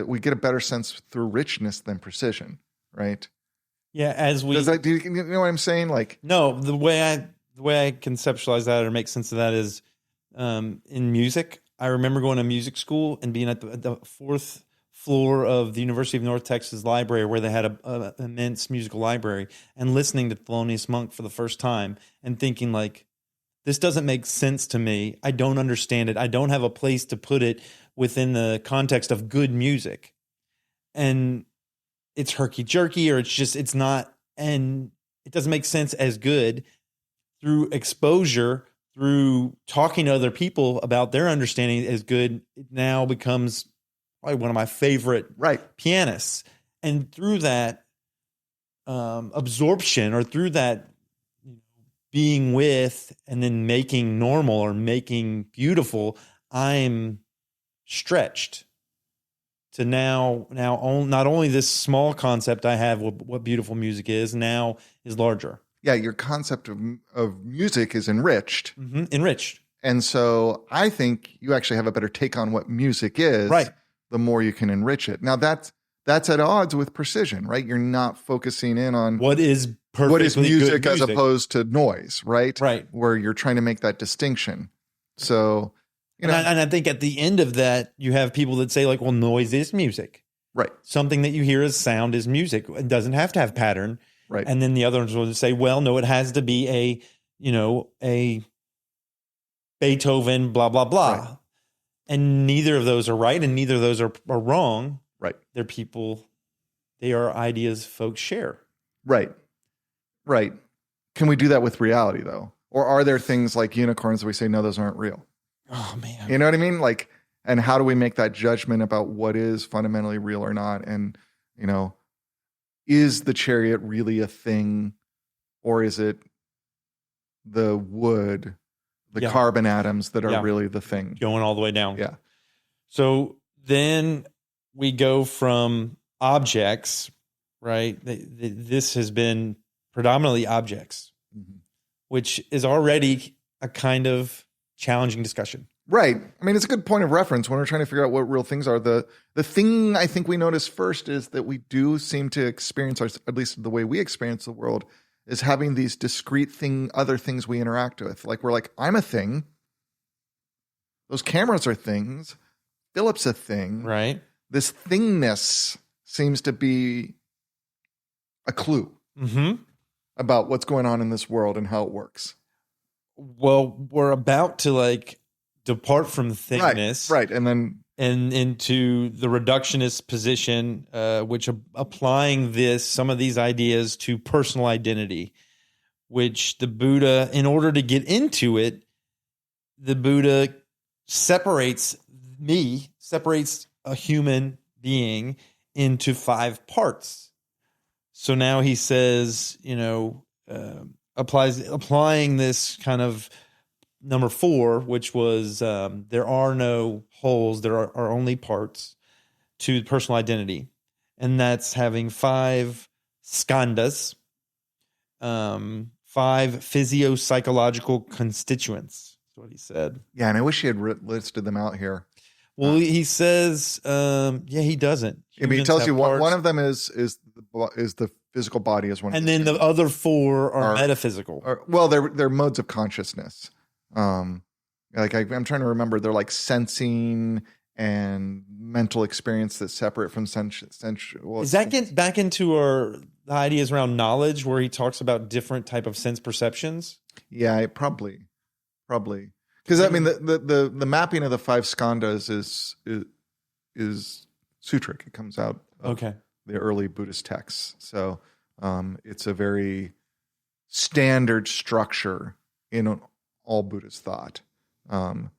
we get a better sense through richness than precision. Right. Yeah. Do you know what I'm saying? Like, no, the way I conceptualize that or make sense of that is, in music, I remember going to music school and being at the fourth floor of the University of North Texas Library, where they had an immense musical library, and listening to Thelonious Monk for the first time and thinking, like, this doesn't make sense to me. I don't understand it. I don't have a place to put it within the context of good music. And it's herky-jerky, or it's not, and it doesn't make sense as good. Through exposure, through talking to other people about their understanding as good, it now becomes probably one of my favorite pianists. And through that absorption, or through that being with and then making normal or making beautiful, I'm stretched to now not only this small concept I have what beautiful music is now is larger. Yeah, your concept of music is enriched. Enriched. And so I think you actually have a better take on what music is. Right. The more you can enrich it. Now that's at odds with precision, right? You're not focusing in on what is music as opposed to noise, right? Right. Where you're trying to make that distinction. So, and I think at the end of that, you have people that say, like, well, noise is music. Right. Something that you hear as sound is music. It doesn't have to have pattern. Right. And then the other ones will say, well, no, it has to be a Beethoven, blah, blah, blah. Right. And neither of those are right, and neither of those are wrong. Right. They're people, they are ideas folks share. Right. Right. Can we do that with reality, though? Or are there things like unicorns that we say, no, those aren't real? Oh, man. You know what I mean? Like, and how do we make that judgment about what is fundamentally real or not? And, is the chariot really a thing, or is it the wood, the carbon atoms that are really the thing? Going all the way down. Yeah. So then we go from objects, right? This has been predominantly objects, which is already a kind of challenging discussion. Right. I mean, it's a good point of reference when we're trying to figure out what real things are. The thing I think we notice first is that we do seem to experience, at least the way we experience the world, is having these discrete other things we interact with. Like we're like, I'm a thing. Those cameras are things. Philip's a thing. Right. This thingness seems to be a clue about what's going on in this world and how it works. Well, we're about to depart from thingness. Right. And then into the reductionist position, which applying some of these ideas to personal identity, which the Buddha, in order to get into it, the Buddha separates a human being into 5 parts. So now he says, applying this kind of number 4, which was there are no wholes, there are only parts to personal identity. And that's having 5 skandhas, 5 physio-psychological constituents. That's what he said. Yeah, and I wish he had listed them out here. Well, he says, he doesn't. I mean, he tells you one of them is the physical body as one, and then the other 4 are metaphysical. They're modes of consciousness. I'm trying to remember. They're like sensing and mental experience that's separate from sensual. Is that get back into the ideas around knowledge, where he talks about different type of sense perceptions? Yeah, probably. Because I mean, the mapping of the 5 skandhas is sutric. It comes out of the early Buddhist texts. So it's a very standard structure in all Buddhist thought. And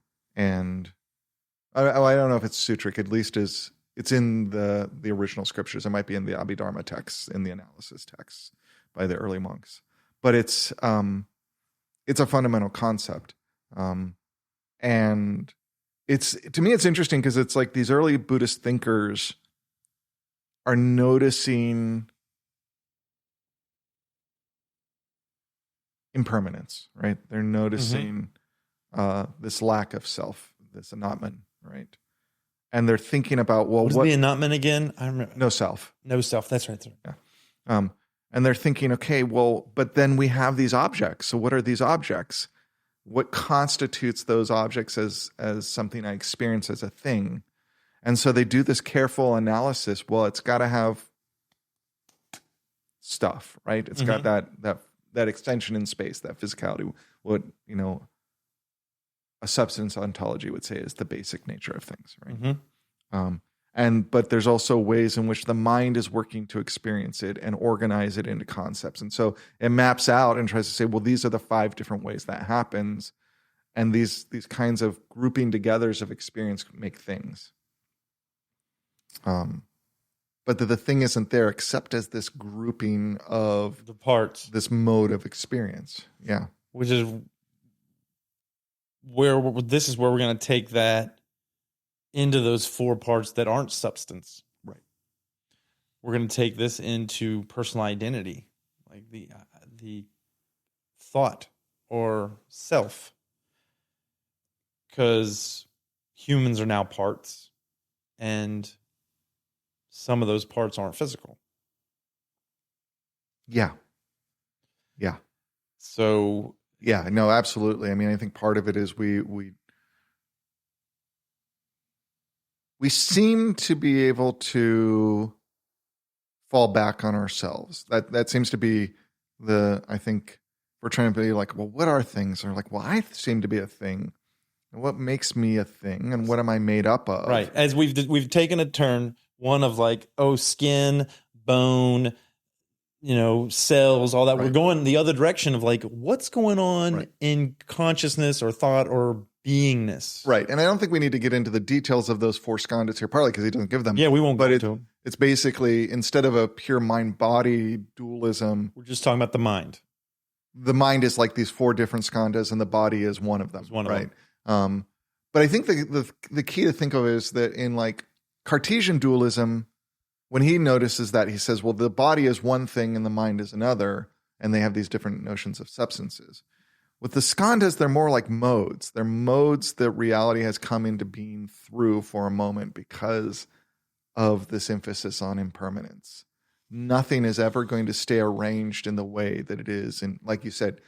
I don't know if it's sutric. At least it's in the original scriptures. It might be in the Abhidharma texts, in the analysis texts by the early monks. But it's a fundamental concept. And to me, it's interesting because it's like these early Buddhist thinkers are noticing impermanence, right? They're noticing this lack of self, this annotment, right? And they're thinking about, what's the annotment again? I remember. No self. No self. That's right. Yeah. And they're thinking, okay, but then we have these objects. So what are these objects? What constitutes those objects as something I experience as a thing? And so they do this careful analysis. Well, it's got to have stuff, right? It's got that extension in space, that physicality. What a substance ontology would say is the basic nature of things, right? But there's also ways in which the mind is working to experience it and organize it into concepts. And so it maps out and tries to say, well, these are the 5 different ways that happens. And these kinds of grouping togethers of experience make things. But the thing isn't there except as this grouping of the parts, this mode of experience. Yeah. Which is where we're going to take that into those 4 parts that aren't substance. Right. We're going to take this into personal identity, like the thought or self, because humans are now parts, and some of those parts aren't physical. Yeah. So yeah, no, absolutely. I mean, I think part of it is we seem to be able to fall back on ourselves. That seems to be I think we're trying to be like, well, what are things? And we're like, well, I seem to be a thing. And what makes me a thing? And what am I made up of? Right. As we've taken a turn, one of skin, bone, cells, all that. Right. We're going the other direction of like, what's going on Right. in consciousness or thought or beingness. Right. And I don't think we need to get into the details of those four skandhas here, partly because he doesn't give them. Yeah, we won't go but into them. It's basically, instead of a pure mind-body dualism, We're just talking about the mind. the mind is like these four different skandhas and the body is one of them. It's one of right. But I think the key to think of is that in like Cartesian dualism, when he notices that, he says, well, the body is one thing and the mind is another, and they have these different notions of substances. With the skandhas, they're more like modes. They're modes that reality has come into being through for a moment because of this emphasis on impermanence. Nothing is ever going to stay arranged in the way that it is. And like you said,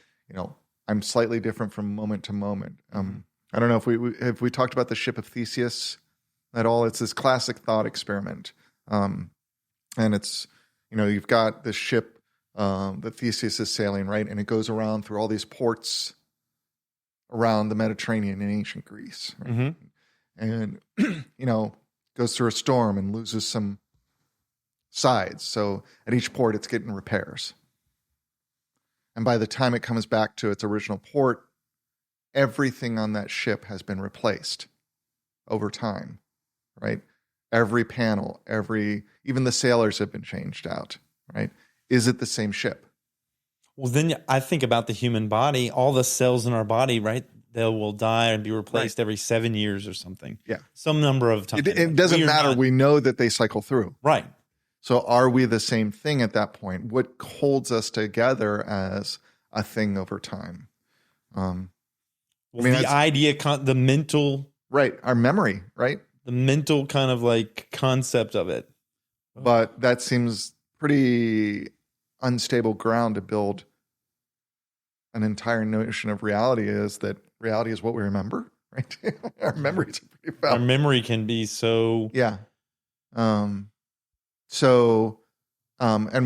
I'm slightly different from moment to moment. I don't know if we talked about the ship of Theseus at all. It's this classic thought experiment. And it's, you've got this ship that Theseus is sailing, right? And it goes around through all these ports around the Mediterranean in ancient Greece. Right? And, goes through a storm and loses some sides. So at each port, it's getting repairs. And by the time it comes back to its original port, everything on that ship has been replaced over time, right? Every panel, even the sailors have been changed out, right? Is it the same ship? Well, then I think about the human body, all the cells in our body, right? They will die and be replaced every 7 years or something. Yeah. Some number of times. It doesn't matter. We know that they cycle through. Right. So are we the same thing at that point? What holds us together as a thing over time? The idea, the mental... Right. Our memory, right? The mental kind of like concept of it. But that seems pretty unstable ground to build an entire notion of reality, is that reality is what we remember, right? Our memories are pretty foul. Our memory can be so... Yeah. And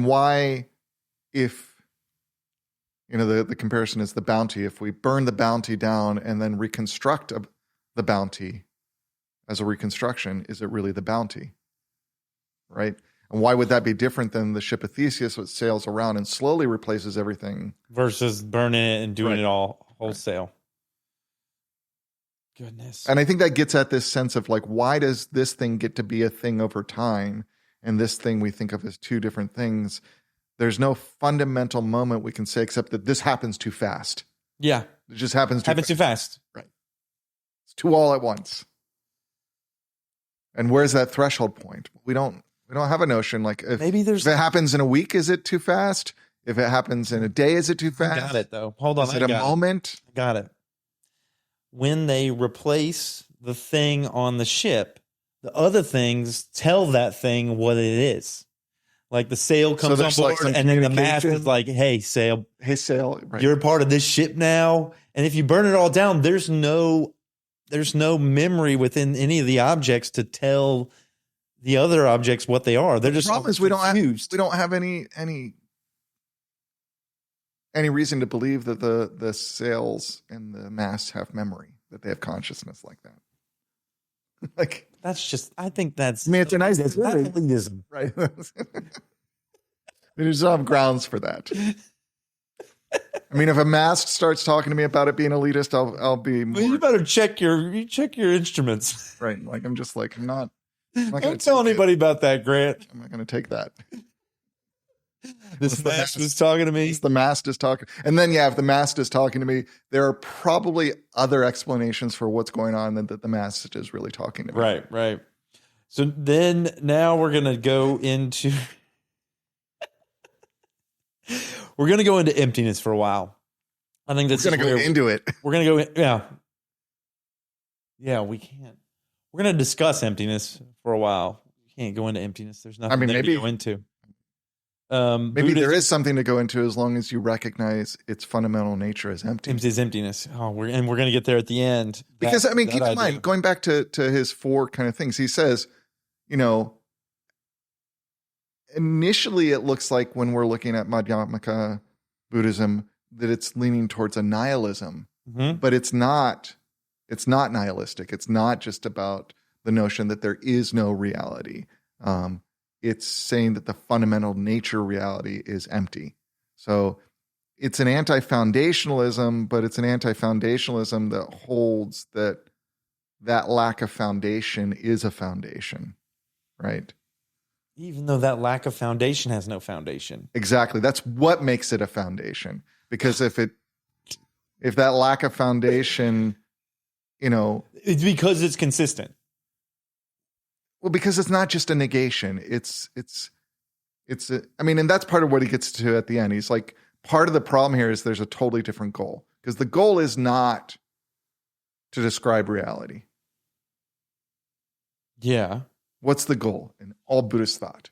why, if, the comparison is the bounty, if we burn the bounty down and then reconstruct the bounty as a reconstruction, is it really the bounty? Right? And why would that be different than the ship of Theseus, which sails around and slowly replaces everything? Versus burning it and doing it all wholesale. Right. Goodness. And I think that gets at this sense of like, why does this thing get to be a thing over time? And this thing we think of as two different things. There's no fundamental moment we can say except that this happens too fast. Yeah. It just happens too fast. Right. It's too all at once. And where's that threshold point? We don't have a notion like if it happens in a week, is it too fast? If it happens in a day, is it too fast? Got it though. Hold on. Is it a moment? Got it. When they replace the thing on the ship, the other things tell that thing what it is. Like the sail comes on board, like and then the mast is like, "Hey, sail! Hey, sail! Right. You're a part of this ship now." And if you burn it all down, there's no memory within any of the objects to tell the other objects what they are. They're just the problem is we don't have any reason to believe that the sails and the masts have memory, that they have consciousness like that. Like that's just, I think that's, I mean, it's a nice, that's elitism, right? There's some grounds for that. I mean, if a mast starts talking to me about it being elitist, I'll be more... Well, you better check your instruments. Right. Like, I'm just like, I'm not don't tell anybody about that, Grant. I'm not going to take that. This mast was talking to me. The mast is talking. And then, if the mast is talking to me, there are probably other explanations for what's going on than that the mast is really talking to me. Right. So then now we're going to go into... We're going to go into emptiness for a while. I think that's going to go into it. We're going to go, yeah, we can't. We're going to discuss emptiness for a while. We can't go into emptiness. There's nothing to go into. Maybe there is something to go into as long as you recognize its fundamental nature as empty. Is emptiness. We're going to get there at the end. Because, keep in mind, going back to his four kind of things, he says, initially it looks like when we're looking at Madhyamaka Buddhism that it's leaning towards a nihilism, but it's not nihilistic. It's not just about the notion that there is no reality. it's saying that the fundamental nature reality is empty. So it's an anti-foundationalism, but it's an anti-foundationalism that holds that lack of foundation is a foundation, right? Even though that lack of foundation has no foundation. Exactly. That's what makes it a foundation. Because if that lack of foundation, it's because it's consistent. Well, because it's not just a negation. And that's part of what he gets to at the end. He's like, part of the problem here is there's a totally different goal. Because the goal is not to describe reality. Yeah. What's the goal in all Buddhist thought?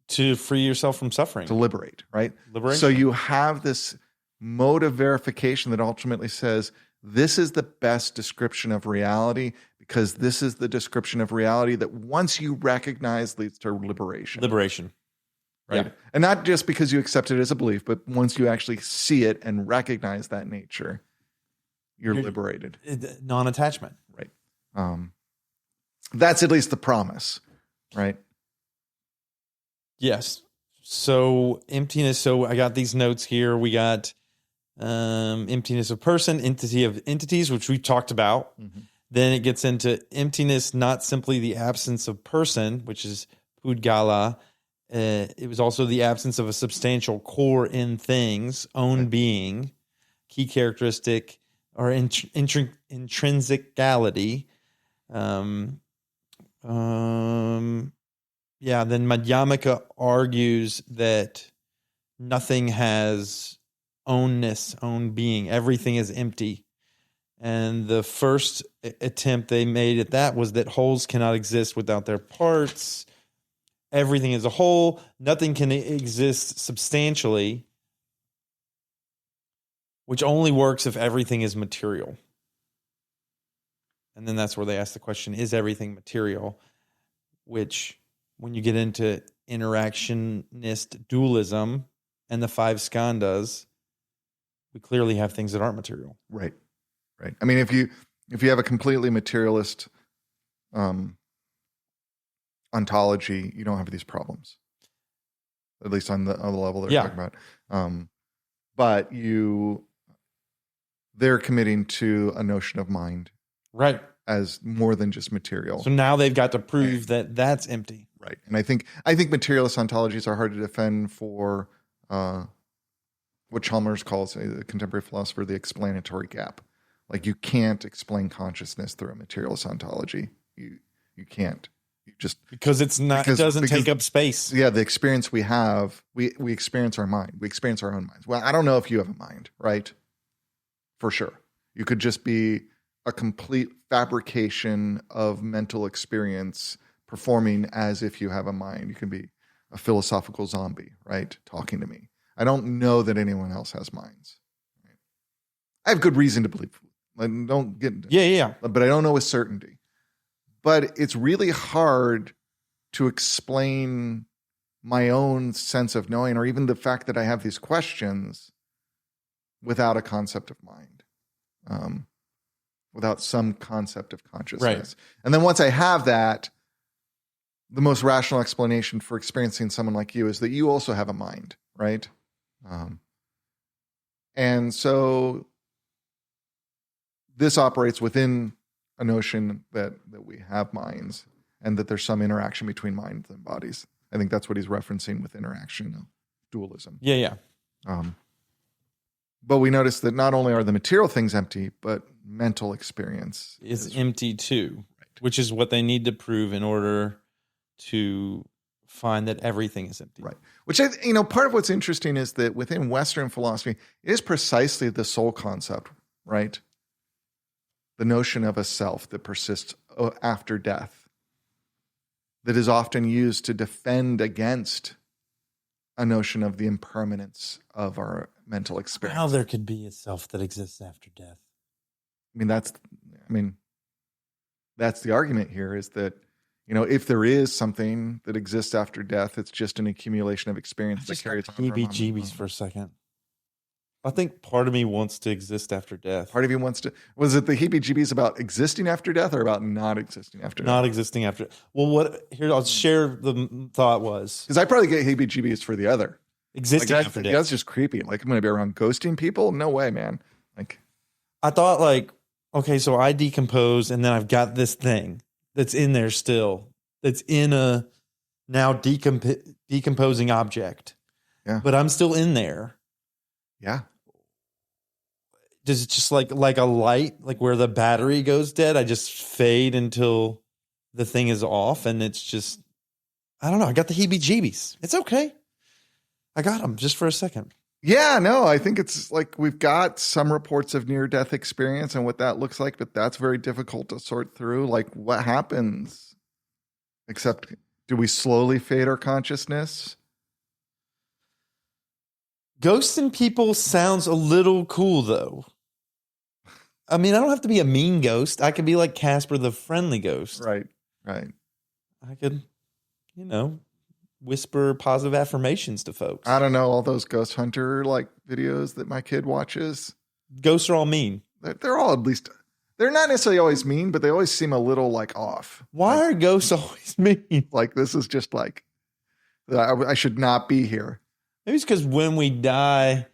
To free yourself from suffering. To liberate, right? Liberation. So you have this mode of verification that ultimately says, this is the best description of reality because this is the description of reality that once you recognize leads to liberation. Liberation. Right? Yeah. And not just because you accept it as a belief, but once you actually see it and recognize that nature, you're liberated. Non-attachment. Right. That's at least the promise, right? Yes. So emptiness. So I got these notes here. We got emptiness of person, entity of entities, which we talked about. Mm-hmm. Then it gets into emptiness, not simply the absence of person, which is Pudgala. It was also the absence of a substantial core in things, own being, key characteristic, or intrinsicality. Then Madhyamaka argues that nothing has ownness, own being. Everything is empty. And the first attempt they made at that was that wholes cannot exist without their parts. Everything is a whole. Nothing can exist substantially, which only works if everything is material. And then that's where they ask the question, is everything material? Which, when you get into interactionist dualism and the five skandhas, we clearly have things that aren't material. Right. Right. I mean, if you have a completely materialist ontology, you don't have these problems. At least on the level they're talking about. But they're committing to a notion of mind. Right. As more than just material. So now they've got to prove that that's empty. Right. And I think materialist ontologies are hard to defend for what Chalmers calls, a contemporary philosopher, the explanatory gap. Like, you can't explain consciousness through a materialist ontology. You can't. You just because it doesn't take up space. Yeah, the experience we have, we experience our mind. We experience our own minds. Well, I don't know if you have a mind, right? For sure. You could just be a complete fabrication of mental experience performing as if you have a mind. You can be a philosophical zombie, right? Talking to me. I don't know that anyone else has minds. Right? I have good reason to believe. Don't get into it. But I don't know with certainty. But it's really hard to explain my own sense of knowing, or even the fact that I have these questions without a concept of mind. Without some concept of consciousness. Right. And then once I have that, the most rational explanation for experiencing someone like you is that you also have a mind, right? And so this operates within a notion that we have minds and that there's some interaction between minds and bodies. I think that's what he's referencing with interaction of dualism. Yeah. But we notice that not only are the material things empty, but mental experience is empty too, right. Which is what they need to prove in order to find that everything is empty. Right. Which, part of what's interesting is that within Western philosophy, it is precisely the soul concept, right? The notion of a self that persists after death that is often used to defend against a notion of the impermanence of our mental experience. How there could be a self that exists after death. That's the argument here, is that, if there is something that exists after death, it's just an accumulation of experience that carries on. Heebie-jeebies for a second. I think part of me wants to exist after death. Part of you wants to. Was it the heebie-jeebies about existing after death or about not existing after death? Not existing after. Well, here I'll share the thought was Because I probably get heebie-jeebies for the other. existing Like after death. that's just creepy. Like I'm going to be around ghosting people? No way, man. Like I thought like, okay, so I decompose and then I've got this thing that's in there still. That's in a now decomposing object. Yeah. But I'm still in there. yeah. Does it just like a light, like where the battery goes dead? I just fade until the thing is off, and it's just, I don't know. I got the heebie-jeebies. It's okay. I got them just for a second. Yeah, no, I think it's like we've got some reports of near-death experience and what that looks like, but that's very difficult to sort through. Like what happens? Except do we slowly fade our consciousness? Ghosting people sounds a little cool, though. I mean, I don't have to be a mean ghost. I could be like Casper the Friendly Ghost. Right. I could, whisper positive affirmations to folks. I don't know, all those ghost hunter like videos that my kid watches. Ghosts are all mean. They're all at least, they're not necessarily always mean, but they always seem a little like off. Why are ghosts always mean? Like this is just like, I should not be here. Maybe it's because when we die,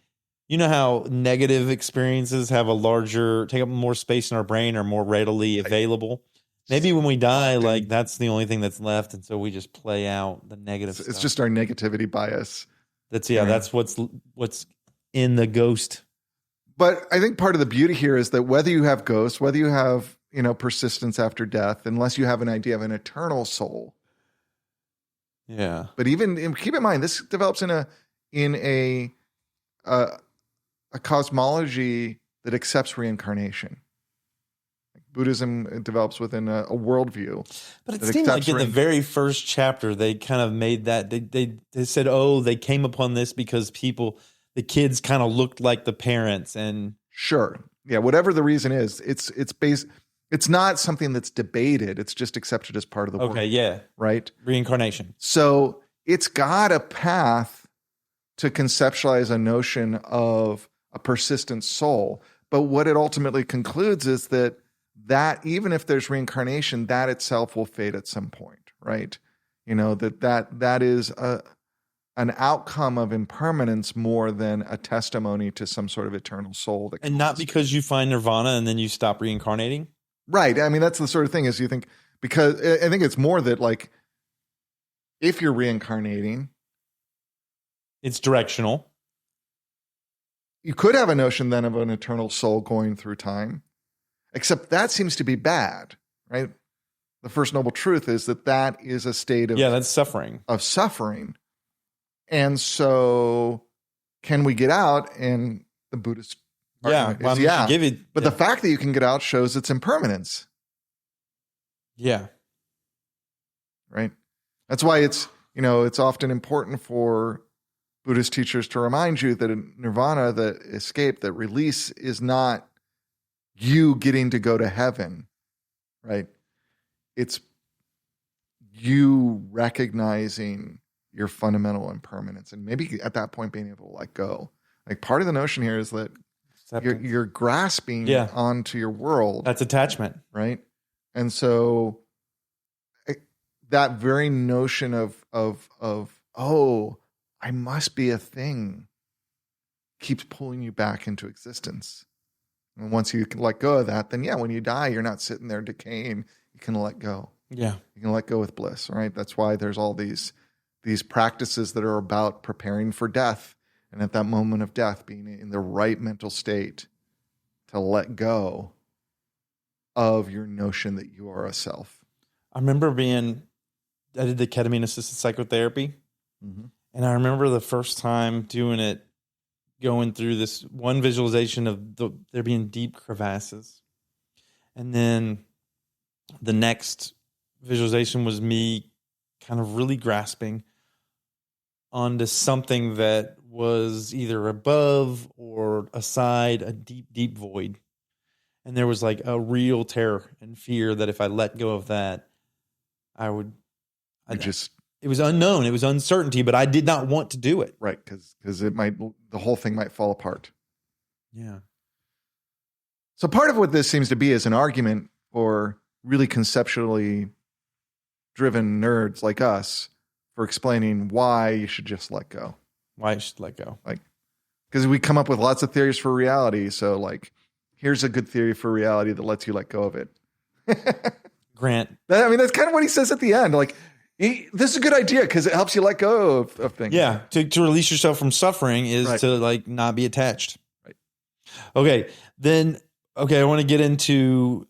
you know how negative experiences have take up more space in our brain, are more readily available. Maybe when we die, like that's the only thing that's left, and so we just play out the negative stuff. It's just our negativity bias. That's what's in the ghost. But I think part of the beauty here is that whether you have ghosts, whether you have, persistence after death, unless you have an idea of an eternal soul. Yeah. But even keep in mind, this develops in a cosmology that accepts reincarnation. Buddhism develops within a worldview. But it seemed like in the very first chapter, they kind of made that. They said, they came upon this because the kids kind of looked like the parents. And sure. Yeah, whatever the reason is, it's not something that's debated. It's just accepted as part of the world. Okay, yeah. Right? Reincarnation. So it's got a path to conceptualize a notion of a persistent soul. But what it ultimately concludes is that even if there's reincarnation, that itself will fade at some point, right? That is an outcome of impermanence more than a testimony to some sort of eternal soul. And not because you find nirvana and then you stop reincarnating? Right. I mean, that's the sort of thing is you think, because I think it's more that like, if you're reincarnating, it's directional. You could have a notion then of an eternal soul going through time, except that seems to be bad, right? The first noble truth is that is a state of that's suffering. Of suffering. And so can we get out? And the Buddhist argument is, but the fact that you can get out shows its impermanence. Yeah. Right. That's why it's often important for Buddhist teachers to remind you that in nirvana, the escape, that release is not you getting to go to heaven, right? It's you recognizing your fundamental impermanence and maybe at that point being able to let go. Like part of the notion here is that you're grasping onto your world. That's attachment. Right? And so that very notion of I must be a thing keeps pulling you back into existence. And once you can let go of that, then when you die, you're not sitting there decaying. You can let go. Yeah. You can let go with bliss, right? That's why there's all these practices that are about preparing for death. And at that moment of death, being in the right mental state to let go of your notion that you are a self. I remember I did the ketamine-assisted psychotherapy. Mm-hmm. And I remember the first time doing it, going through this one visualization of there being deep crevasses. And then the next visualization was me kind of really grasping onto something that was either above or aside a deep, deep void. And there was like a real terror and fear that if I let go of that, it was unknown. It was uncertainty, but I did not want to do it. Right. Because the whole thing might fall apart. Yeah. So part of what this seems to be is an argument for really conceptually driven nerds like us for explaining why you should just let go. Why you should let go. Like, because we come up with lots of theories for reality. So like, here's a good theory for reality that lets you let go of it. Grant. I mean, that's kind of what he says at the end. Like, this is a good idea because it helps you let go of things. Yeah. To release yourself from suffering is to like not be attached. Right. Okay. Then, I want to get into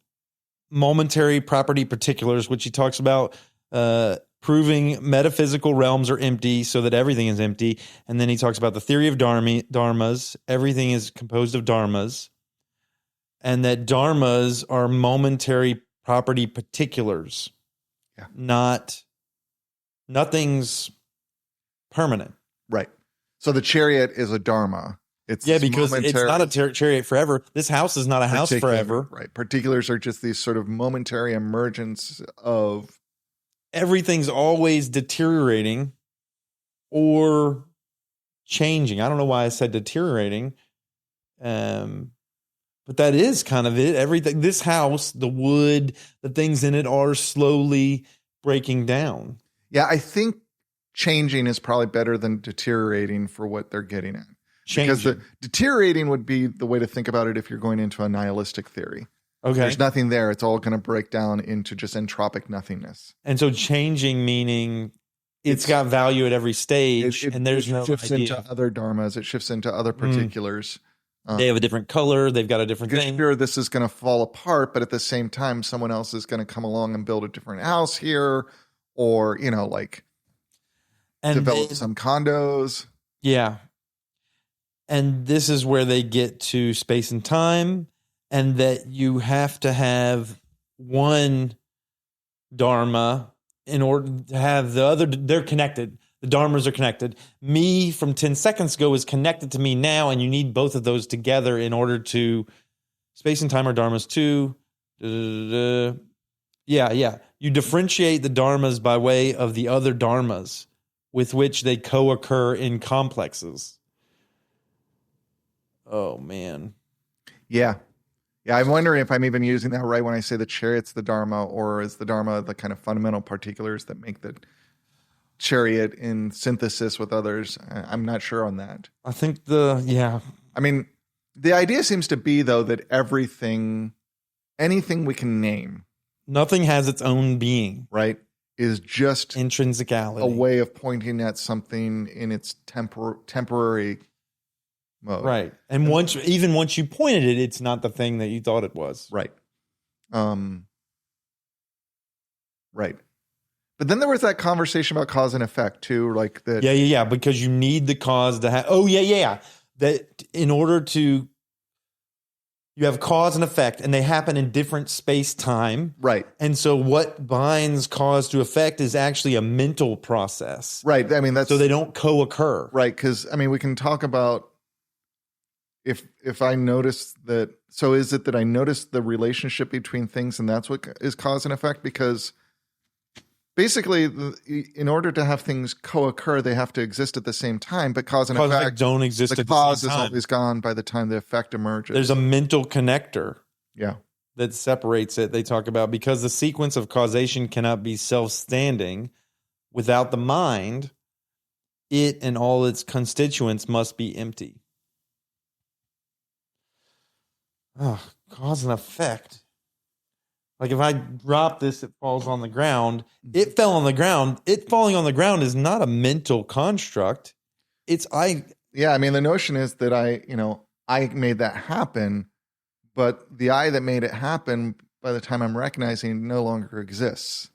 momentary property particulars, which he talks about proving metaphysical realms are empty so that everything is empty. And then he talks about the theory of dharmas. Everything is composed of dharmas. And that dharmas are momentary property particulars. Yeah. Nothing's permanent. Right. So the chariot is a dharma. It's because momentary. it's not a chariot forever. This house is not a house forever. Right. Particulars are just these sort of momentary emergence of... Everything's always deteriorating or changing. I don't know why I said deteriorating. But that is kind of it. Everything, this house, the wood, the things in it are slowly breaking down. Yeah, I think changing is probably better than deteriorating for what they're getting at. Changing. Because the deteriorating would be the way to think about it if you're going into a nihilistic theory. Okay. There's nothing there. It's all going to break down into just entropic nothingness. And so changing meaning it's got value at every stage, and there's no shifts idea. into other dharmas. It shifts into other particulars. They have a different color. They've got a different thing. Sure, this is going to fall apart, but at the same time, someone else is going to come along and build a different house here, or develop some condos. Yeah. And this is where they get to space and time, and that you have to have one dharma in order to have the other. They're connected. The dharmas are connected. Me from 10 seconds ago is connected to me now, and you need both of those together in order to... Space and time are dharmas too. Yeah. You differentiate the dharmas by way of the other dharmas with which they co-occur in complexes. Oh, man. Yeah. I'm wondering if I'm even using that right when I say the chariot's the dharma, or is the dharma the kind of fundamental particulars that make the chariot in synthesis with others? I'm not sure on that. I think I mean, the idea seems to be, though, that anything we can name, nothing has its own being, right, is just intrinsicality, a way of pointing at something in its temporary mode. Right. And once you pointed it, it's not the thing that you thought it was. Right. Right. But then there was that conversation about cause and effect too, like that. Yeah. Because you need the cause to have. Oh, yeah. That in order to, you have cause and effect, and they happen in different space time. Right. And so what binds cause to effect is actually a mental process. Right. I mean, so they don't co-occur. Right. Because I mean, we can talk about if I notice that. So is it that I notice the relationship between things, and that's what is cause and effect? Because basically, in order to have things co-occur, they have to exist at the same time. But cause and effect don't exist at the same time. The cause is always gone by the time the effect emerges. There's a mental connector. Yeah. That separates it. They talk about because the sequence of causation cannot be self-standing without the mind, it and all its constituents must be empty. Oh, cause and effect. Like if I drop this, it falls on the ground. It fell on the ground. It falling on the ground is not a mental construct. Yeah, I mean, the notion is that I made that happen, but the I that made it happen, by the time I'm recognizing, no longer exists.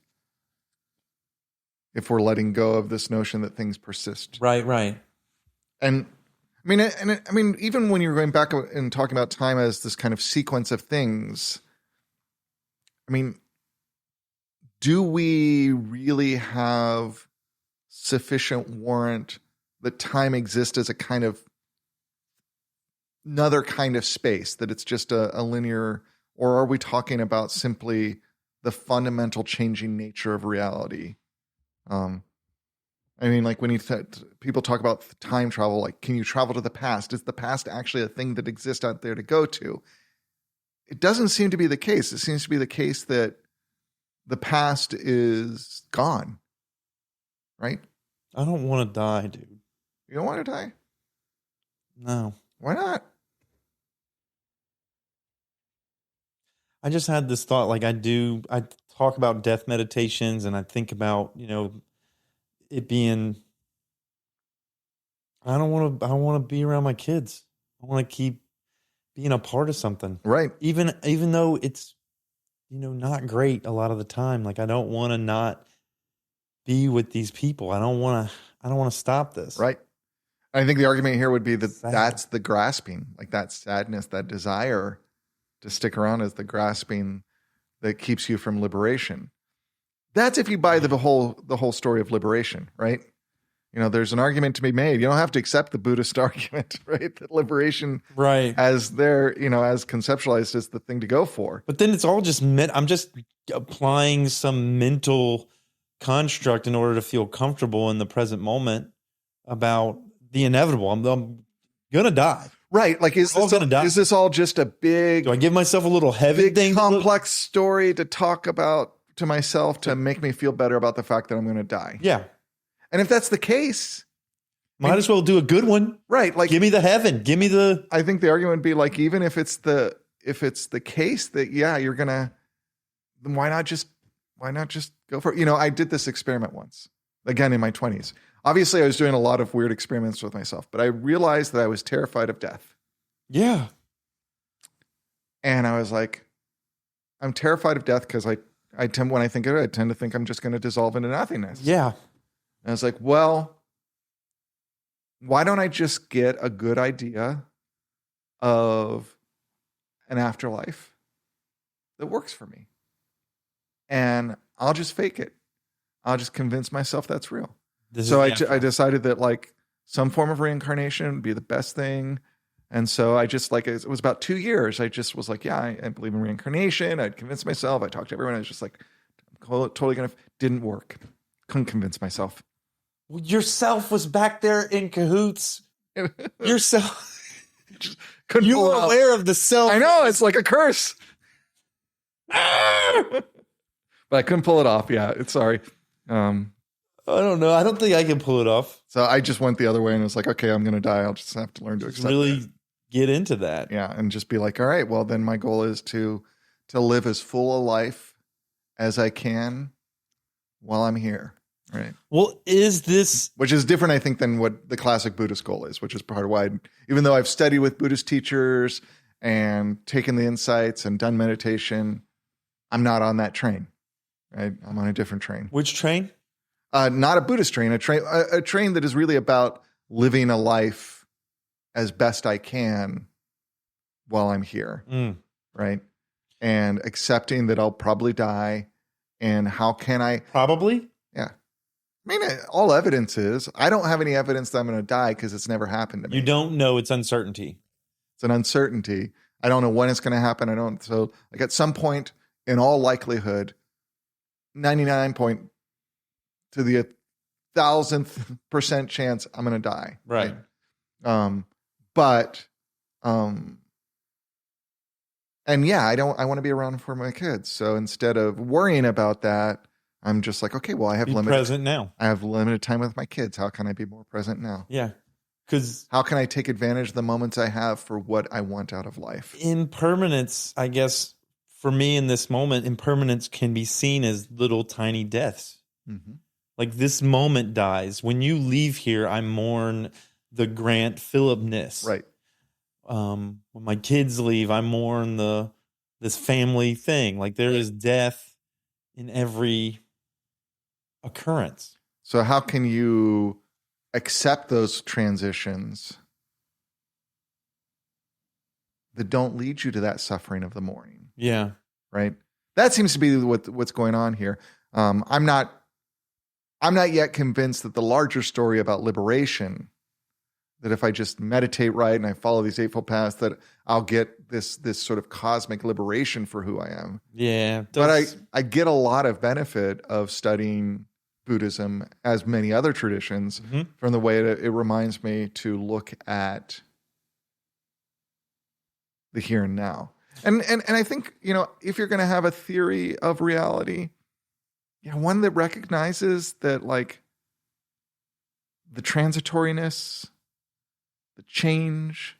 If we're letting go of this notion that things persist. Right. And I mean, even when you're going back and talking about time as this kind of sequence of things, I mean, do we really have sufficient warrant that time exists as a kind of another kind of space, that it's just a linear, or are we talking about simply the fundamental changing nature of reality? I mean, like when people talk about time travel, like, can you travel to the past? Is the past actually a thing that exists out there to go to? It doesn't seem to be the case. It seems to be the case that the past is gone, right? I don't want to die, dude. You don't want to die? No. Why not? I just had this thought, like I talk about death meditations and I think about, it being, I want to be around my kids. I want to keep being a part of something. Right. Even though it's, not great a lot of the time. Like I don't want to not be with these people. I don't want to stop this. Right. I think the argument here would be that Sad. that's the grasping, like that sadness, that desire to stick around is the grasping that keeps you from liberation. That's if you buy the whole story of liberation, right? There's an argument to be made. You don't have to accept the Buddhist argument, right? That liberation, Right, as as conceptualized as the thing to go for. but then it's all just I'm just applying some mental construct in order to feel comfortable in the present moment about the inevitable. I'm gonna die. Right. Like, is this all just a big, Do I give myself a little heavy big thing? complex story to talk about to myself to make me feel better about the fact that I'm going to die? Yeah. And if that's the case, Might as well do a good one. right. Like, Give me the heaven. Give me the. I think the argument would be like, even if it's the case that, yeah, you're going to, then why not just go for it? I did this experiment once, again, in my 20s. Obviously, I was doing a lot of weird experiments with myself, but I realized that I was terrified of death. Yeah. And I was like, I'm terrified of death because I tend, when I think of it, I tend to think I'm just going to dissolve into nothingness. Yeah. And I was like, well, why don't I just get a good idea of an afterlife that works for me? And I'll just fake it. I'll just convince myself that's real. So I decided that like some form of reincarnation would be the best thing. And so I just it was about 2 years. I just was like, yeah, I believe in reincarnation. I'd convinced myself. I talked to everyone. I was just like, totally going to, didn't work. Couldn't convince myself. Yourself was back there in cahoots. Yourself. You were aware of the self. I know. It's like a curse. But I couldn't pull it off. Yeah. Sorry. I don't know. I don't think I can pull it off. So I just went the other way and was like, okay, I'm going to die. I'll just have to learn to accept Really that. get into that. Yeah. And just be like, all right, well, then my goal is to live as full a life as I can while I'm here. Right. Well, is this... Which is different, I think, than what the classic Buddhist goal is, which is part of why, even though I've studied with Buddhist teachers and taken the insights and done meditation, I'm not on that train. Right. I'm on a different train. Which train? Not a Buddhist train, a train that is really about living a life as best I can while I'm here, right? And accepting that I'll probably die, and how can I... Probably? Yeah. I mean, all evidence is, I don't have any evidence that I'm going to die because it's never happened to me. You don't know. It's uncertainty. It's an uncertainty. I don't know when it's going to happen. So like at some point, in all likelihood, 99 point to the 1,000th% chance I'm going to die. Right. And yeah, I want to be around for my kids. So instead of worrying about that, I'm just like, okay, well, I have present now. I have limited time with my kids. How can I be more present now? Yeah. Because how can I take advantage of the moments I have for what I want out of life? Impermanence, I guess, for me in this moment, impermanence can be seen as little tiny deaths. Mm-hmm. Like this moment dies. When you leave here, I mourn the Grant Phillipness. Right. When my kids leave, I mourn this family thing. Like there is death in every occurrence. So how can you accept those transitions that don't lead you to that suffering of the morning? Yeah. Right. That seems to be what's going on here. I'm not yet convinced that the larger story about liberation, that if I just meditate right and I follow these eightfold paths, that I'll get this sort of cosmic liberation for who I am. Yeah. But I get a lot of benefit of studying Buddhism, as many other traditions, from the way it reminds me to look at the here and now. And I think, if you're going to have a theory of reality, one that recognizes that, like, the transitoriness, the change,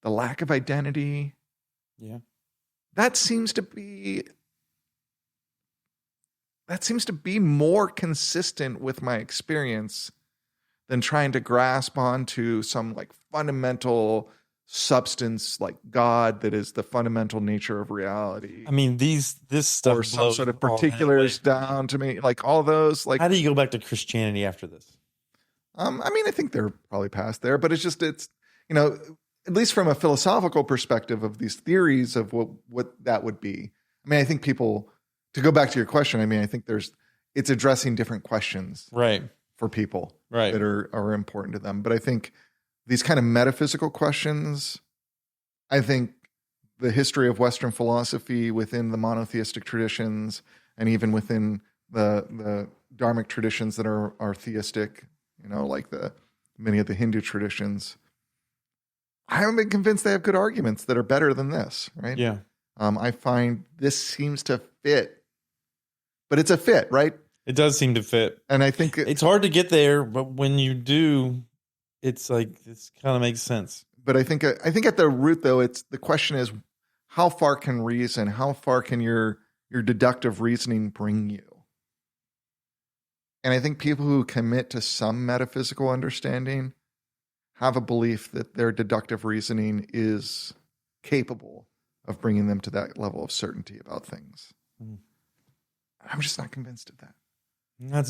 the lack of identity, that seems to be more consistent with my experience than trying to grasp onto some, like, fundamental substance like God that is the fundamental nature of reality. I mean, this stuff or some sort of particulars down to me, like all those. Like, how do you go back to Christianity after this? I mean, I think they're probably past there, but it's at least from a philosophical perspective of these theories of what that would be. I mean, I think people, to go back to your question, I mean, I think it's addressing different questions, right, for people, right, that are important to them. But I think these kind of metaphysical questions, I think the history of Western philosophy within the monotheistic traditions and even within the dharmic traditions that are theistic, like many of the Hindu traditions, I haven't been convinced they have good arguments that are better than this, right? Yeah. I find this seems to fit, but it's a fit, right? It does seem to fit. And I think it's hard to get there, but when you do, it's like, this kind of makes sense. But I think at the root, though, the question is, how far can reason, how far can your deductive reasoning bring you? And I think people who commit to some metaphysical understanding have a belief that their deductive reasoning is capable of bringing them to that level of certainty about things. I'm just not convinced of that.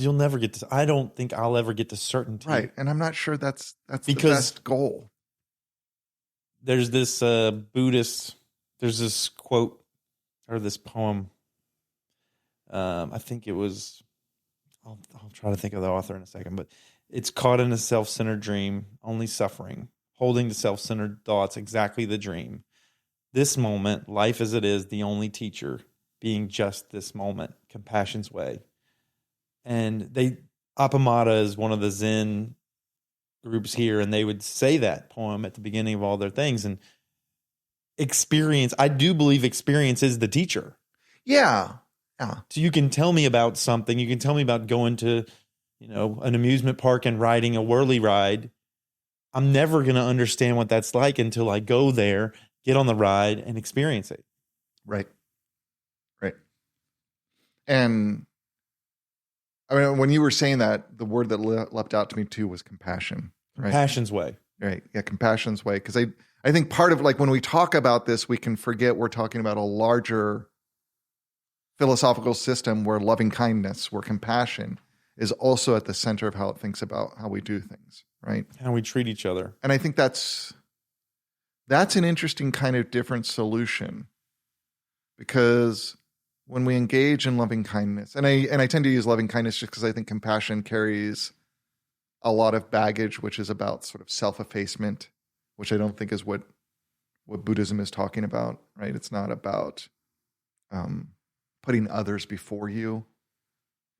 You'll never get to. I don't think I'll ever get to certainty. Right, and I'm not sure that's the best goal. There's this Buddhist. There's this quote or this poem. I think it was. I'll try to think of the author in a second, but it's caught in a self-centered dream, only suffering, holding to self-centered thoughts, exactly the dream. This moment, life as it is, the only teacher, being just this moment, compassion's way. And Appamada is one of the Zen groups here, and they would say that poem at the beginning of all their things. And experience, I do believe experience is the teacher. Yeah. So you can tell me about something. You can tell me about going to, an amusement park and riding a whirly ride. I'm never going to understand what that's like until I go there, get on the ride, and experience it. Right. And I mean, when you were saying that, the word that leapt out to me too was compassion. Right? Compassion's way. Right. Yeah, compassion's way. Because I think part of, like, when we talk about this, we can forget we're talking about a larger philosophical system where loving kindness, where compassion is also at the center of how it thinks about how we do things, right? How we treat each other. And I think that's an interesting kind of different solution, because when we engage in loving kindness, and I tend to use loving kindness just because I think compassion carries a lot of baggage, which is about sort of self-effacement, which I don't think is what Buddhism is talking about, right? It's not about putting others before you.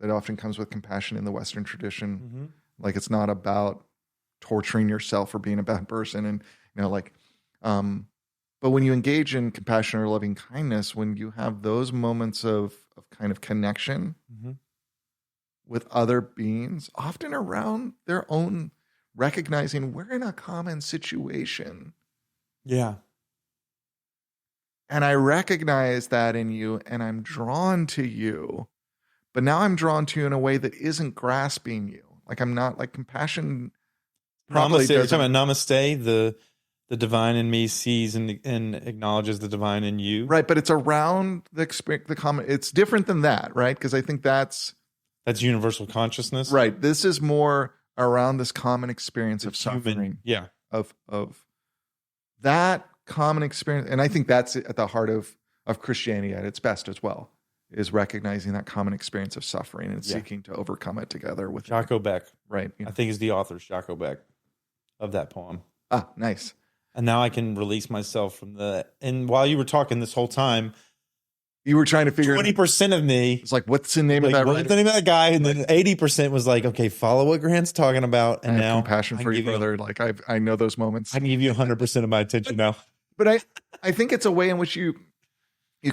That often comes with compassion in the Western tradition. Mm-hmm. Like, it's not about torturing yourself for being a bad person. And, but when you engage in compassion or loving kindness, when you have those moments of kind of connection with other beings, often around their own, recognizing we're in a common situation. Yeah. And I recognize that in you, and I'm drawn to you. But now I'm drawn to you in a way that isn't grasping you. Like, I'm not, like, compassion. Namaste. You're talking about namaste, the divine in me sees and acknowledges the divine in you. Right, but it's around the common. It's different than that, right? Because I think that's universal consciousness. Right. This is more around this common experience of suffering. Yeah. Of that common experience. And I think that's at the heart of Christianity at its best as well, is recognizing that common experience of suffering and seeking to overcome it together with Jocko Beck. Right. I think is the author, Jocko Beck, of that poem. Ah, nice. And now I can release myself from and while you were talking this whole time, You were trying to figure 20% of me. It's like, what's the name of that? What's the name of that guy? And then 80% was like, okay, follow what Grant's talking about. And I have now compassion for you, brother. Like I know those moments. I can give you 100% of my attention now. But I think it's a way in which you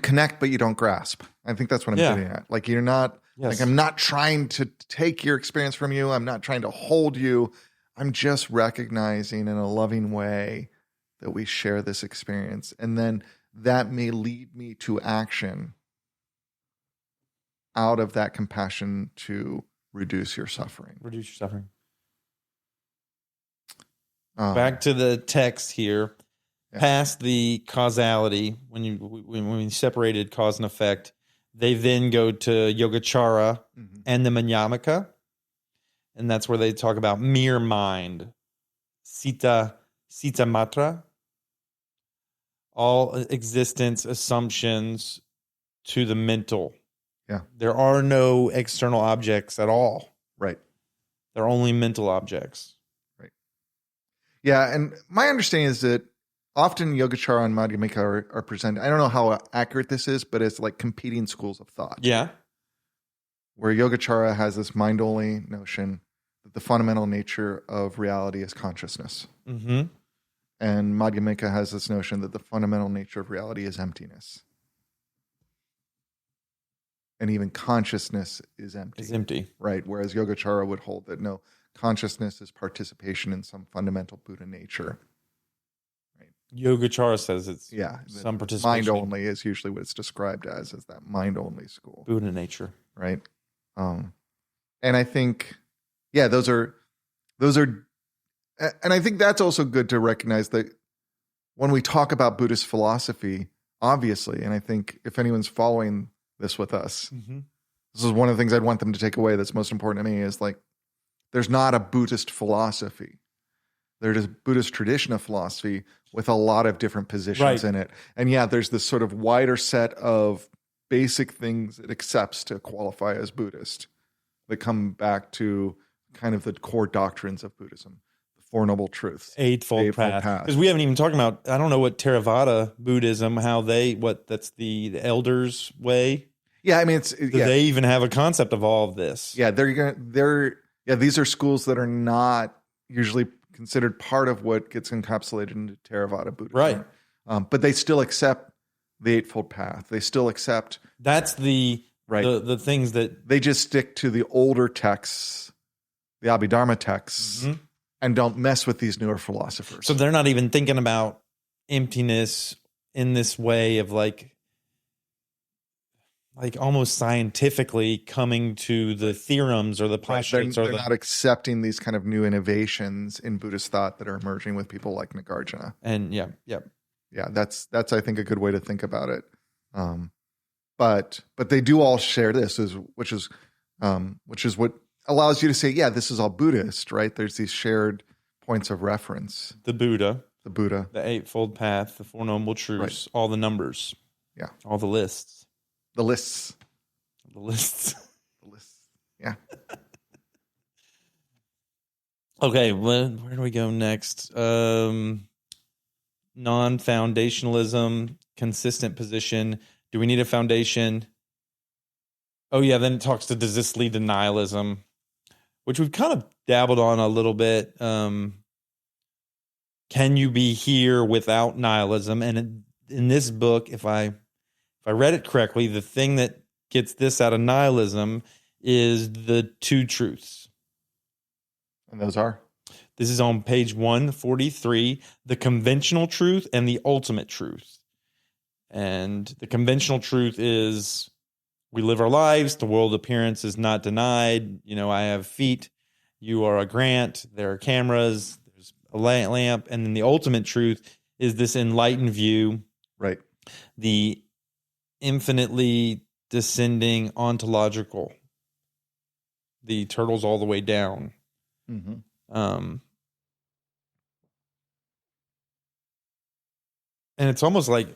connect, but you don't grasp. I think that's what I'm getting at. Like you're not like, I'm not trying to take your experience from you. I'm not trying to hold you. I'm just recognizing in a loving way that we share this experience. And then that may lead me to action out of that compassion to reduce your suffering. Back to the text here. Yeah. Past the causality, when we separated cause and effect, they then go to Yogacara and the Madhyamaka. And that's where they talk about mere mind. Sita matra. All existence assumptions to the mental. Yeah. There are no external objects at all. Right. They're only mental objects. Right. Yeah. And my understanding is that often Yogacara and Madhyamaka are presented. I don't know how accurate this is, but it's like competing schools of thought. Yeah. Where Yogacara has this mind-only notion that the fundamental nature of reality is consciousness. Mm-hmm. And Madhyamaka has this notion that the fundamental nature of reality is emptiness. And even consciousness is empty. It's empty. Right. Whereas Yogacara would hold that no, consciousness is participation in some fundamental Buddha nature. Right. Yogacara says it's some participation. Mind only is usually what it's described as that mind only school. Buddha nature. Right. And I think, those are, and I think that's also good to recognize that when we talk about Buddhist philosophy, obviously, and I think if anyone's following this with us, this is one of the things I'd want them to take away that's most important to me is like, there's not a Buddhist philosophy. There's a Buddhist tradition of philosophy with a lot of different positions in it. And there's this sort of wider set of basic things it accepts to qualify as Buddhist that come back to kind of the core doctrines of Buddhism. Four Noble Truths. Eightfold Path. Because we haven't even talked about, I don't know what Theravada Buddhism, that's the elders' way. Yeah, I mean, Do they even have a concept of all of this? Yeah, these are schools that are not usually considered part of what gets encapsulated into Theravada Buddhism. Right. But they still accept the Eightfold Path. They still accept. That's the things that. They just stick to the older texts, the Abhidharma texts. Mm-hmm. And don't mess with these newer philosophers. So they're not even thinking about emptiness in this way of like almost scientifically coming to the theorems or the postulates. They're not accepting these kind of new innovations in Buddhist thought that are emerging with people like Nagarjuna. And that's I think a good way to think about it. But they do all share this, which is what allows you to say, this is all Buddhist, right? There's these shared points of reference. The Buddha. The Eightfold Path, the Four Noble Truths, all the numbers. Yeah. All the lists. The lists. Yeah. Okay, where do we go next? Non-foundationalism, consistent position. Do we need a foundation? Oh, yeah, then it talks to, does this lead to nihilism? Which we've kind of dabbled on a little bit. Can you be here without nihilism? And in this book, if I read it correctly, the thing that gets this out of nihilism is the two truths. And those are? This is on page 143, the conventional truth and the ultimate truth. And the conventional truth is we live our lives. The world appearance is not denied. I have feet. You are a Grant. There are cameras. There's a lamp. And then the ultimate truth is this enlightened view. Right. The infinitely descending ontological. The turtles all the way down. Mm-hmm. And it's almost like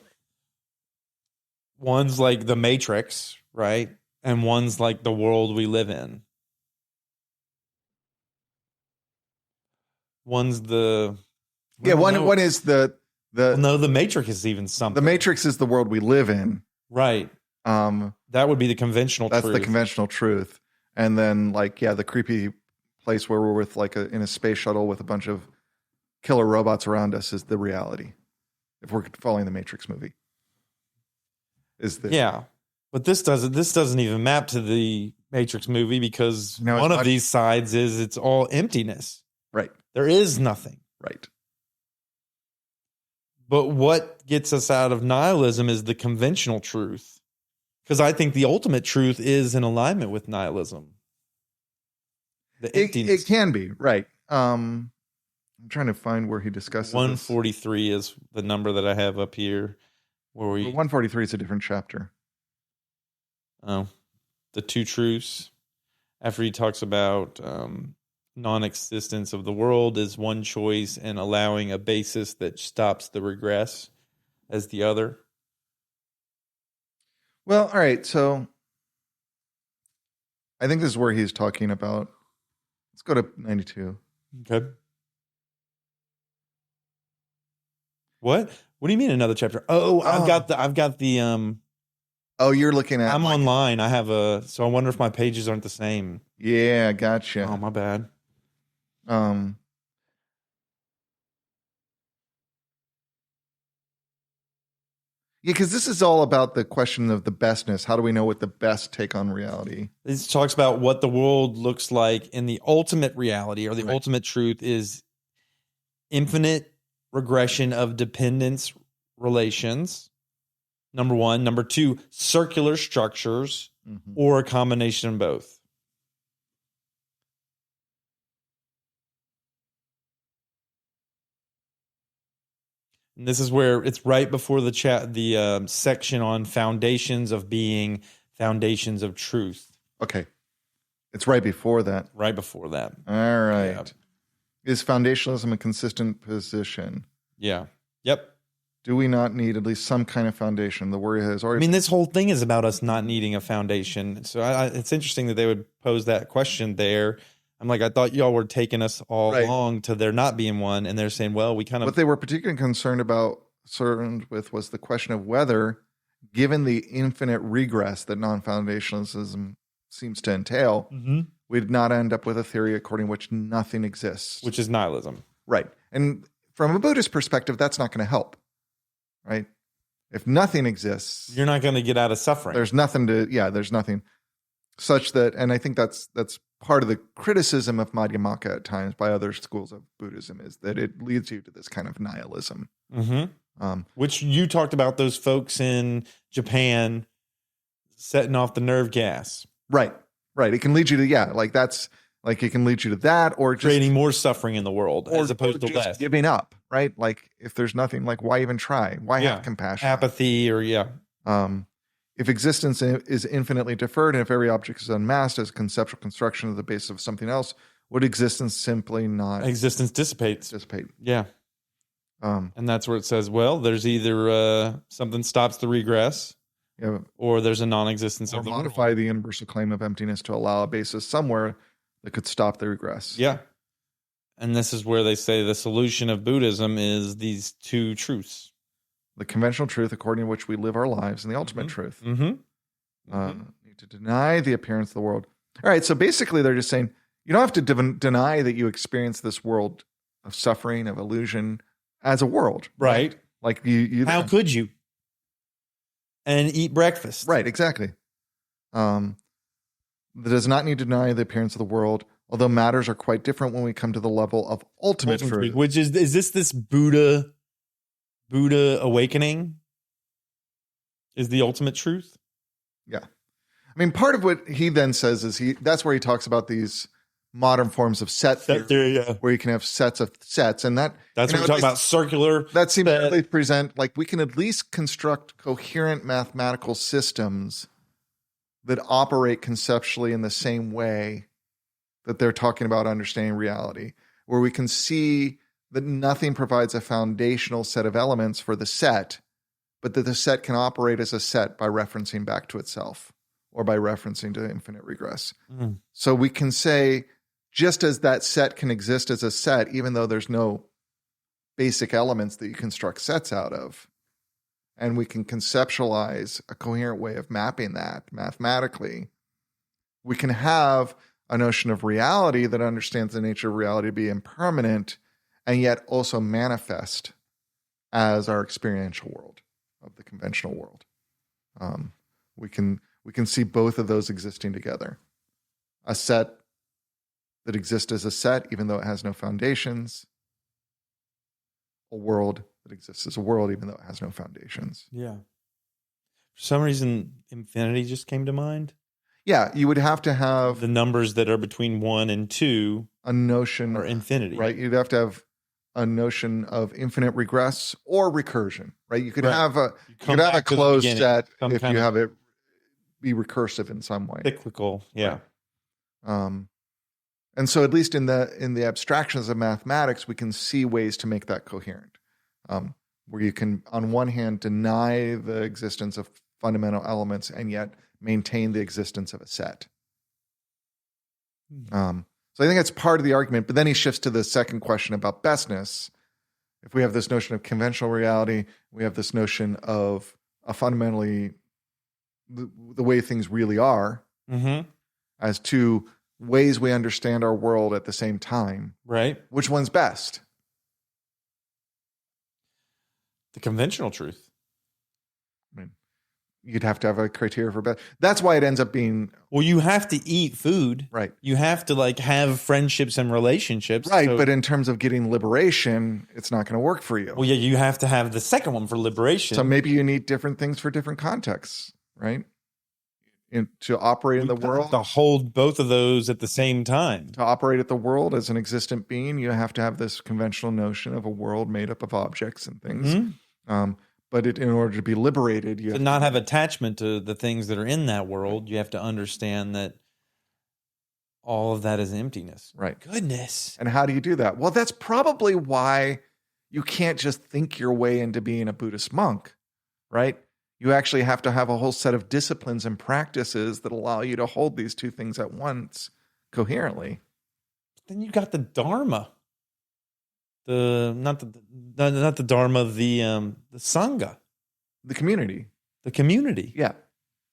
one's like the Matrix, right? And one's like the world we live in. One's the... One is the no, the Matrix is even something. The Matrix is the world we live in. Right. That would be the conventional That's truth. the conventional truth. And then, like, yeah, the creepy place where we're with, like, in a space shuttle with a bunch of killer robots around us is the reality. If we're following the Matrix movie, Yeah, but this doesn't even map to the Matrix movie, because one of these sides is it's all emptiness. Right. There is nothing. Right. But what gets us out of nihilism is the conventional truth. Because I think the ultimate truth is in alignment with nihilism. The emptiness. It can be, right. I'm trying to find where he discusses 143 is the number that I have up here. Where 143 is a different chapter. Oh, the two truths. After he talks about non-existence of the world is one choice and allowing a basis that stops the regress as the other. Well, all right. So I think this is where he's talking about. Let's go to 92. Okay. What do you mean another chapter? Oh, I've got the Oh, you're looking at. I'm online. I have so I wonder if my pages aren't the same. Yeah, gotcha. Oh, my bad. Yeah, because this is all about the question of the bestness. How do we know what the best take on reality? This talks about what the world looks like in the ultimate reality, or the ultimate truth is infinite regression of dependence relations. Number one. Number two, circular structures, or a combination of both. And this is where it's right before the section on foundations of being, foundations of truth. Okay. It's right before that. Right before that. All right. Yeah. Is foundationalism a consistent position? Yeah. Yep. Do we not need at least some kind of foundation? The worry has already... I mean, this whole thing is about us not needing a foundation. So it's interesting that they would pose that question there. I'm like, I thought y'all were taking us all along to there not being one. And they're saying, well, we kind of... What they were particularly concerned with was the question of whether, given the infinite regress that non-foundationalism seems to entail, we'd not end up with a theory according to which nothing exists. Which is nihilism. Right. And from a Buddhist perspective, that's not going to help. Right? If nothing exists... You're not going to get out of suffering. There's nothing there's nothing such that... And I think that's part of the criticism of Madhyamaka at times by other schools of Buddhism, is that it leads you to this kind of nihilism. Which you talked about those folks in Japan setting off the nerve gas. Right. It can lead you to, that's like, it can lead you to that, or just creating more suffering in the world as opposed to just less. Giving up, right? Like, if there's nothing, like, why even try? Why have compassion? Apathy, or if existence is infinitely deferred, and if every object is unmasked as a conceptual construction of the basis of something else, would existence simply not... Existence dissipates. Yeah. And that's where it says, well, there's either something stops the regress, or there's a non-existence of the world. Modify the universal claim of emptiness to allow a basis somewhere that could stop the regress. Yeah. And this is where they say the solution of Buddhism is these two truths. The conventional truth according to which we live our lives, and the ultimate truth. Need to deny the appearance of the world. All right, so basically they're just saying, you don't have to deny that you experience this world of suffering, of illusion, as a world. Right. Like you how could you? And eat breakfast. Right, exactly. That does not need to deny the appearance of the world, although matters are quite different when we come to the level of ultimate truth. Which is this Buddha awakening? Is the ultimate truth? Yeah. I mean, part of what he then says is that's where he talks about these modern forms of set theory, where you can have sets of sets, and that's what we talk about circular. That seems to really present, like, we can at least construct coherent mathematical systems that operate conceptually in the same way that they're talking about understanding reality, where we can see that nothing provides a foundational set of elements for the set, but that the set can operate as a set by referencing back to itself, or by referencing to infinite regress. So we can say, just as that set can exist as a set, even though there's no basic elements that you construct sets out of, and we can conceptualize a coherent way of mapping that mathematically, we can have a notion of reality that understands the nature of reality to be impermanent and yet also manifest as our experiential world of the conventional world. We can see both of those existing together. A set that exists as a set, even though it has no foundations. A world that exists as a world, even though it has no foundations. Yeah. For some reason, infinity just came to mind. Yeah, you would have to have The numbers that are between 1 and 2 a notion are infinity. right? You'd have to have a notion of infinite regress or recursion, right? You could Right. have a You you come could have a back to the closed beginning, set some if kind you of have it be recursive in some way. cyclical. Yeah. And so at least in the abstractions of mathematics, we can see ways to make that coherent. Where you can, on one hand, deny the existence of fundamental elements and yet maintain the existence of a set. So I think that's part of the argument. But then he shifts to the second question about bestness. If we have this notion of conventional reality, we have this notion of a fundamentally the way things really are as two ways we understand our world at the same time. Right. Which one's best? The conventional truth. I mean, you'd have to have a criteria for best. That's why it ends up being Well, you have to eat food. right. You have to like have friendships and relationships. Right, So- but in terms of getting liberation, it's not going to work for you. well, yeah, you have to have the second one for liberation. So maybe you need different things for different contexts, right? To operate in the world, to hold both of those at the same time. to operate at the world as an existent being, you have to have this conventional notion of a world made up of objects and things. But in order to be liberated, you To have not have attachment to the things that are in that world, you have to understand that all of that is emptiness. right. Goodness. And how do you do that? Well, that's probably why you can't just think your way into being a Buddhist monk, right? You actually have to have a whole set of disciplines and practices that allow you to hold these two things at once coherently. Then you got the Dharma. Not the Dharma, the Sangha, The community. the community. Yeah.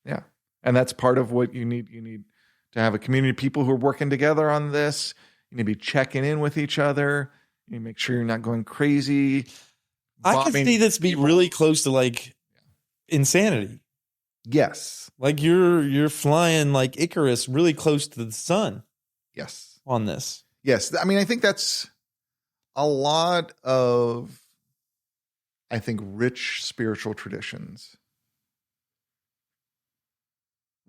Yeah. And that's part of what you need. You need to have a community of people who are working together on this. You need to be checking in with each other. You need to make sure you're not going crazy. I can bombing see this be people. really close to like insanity. Yes. Like you're flying like Icarus really close to the sun Yes. on this. Yes. I mean, I think that's a lot of, I think, rich spiritual traditions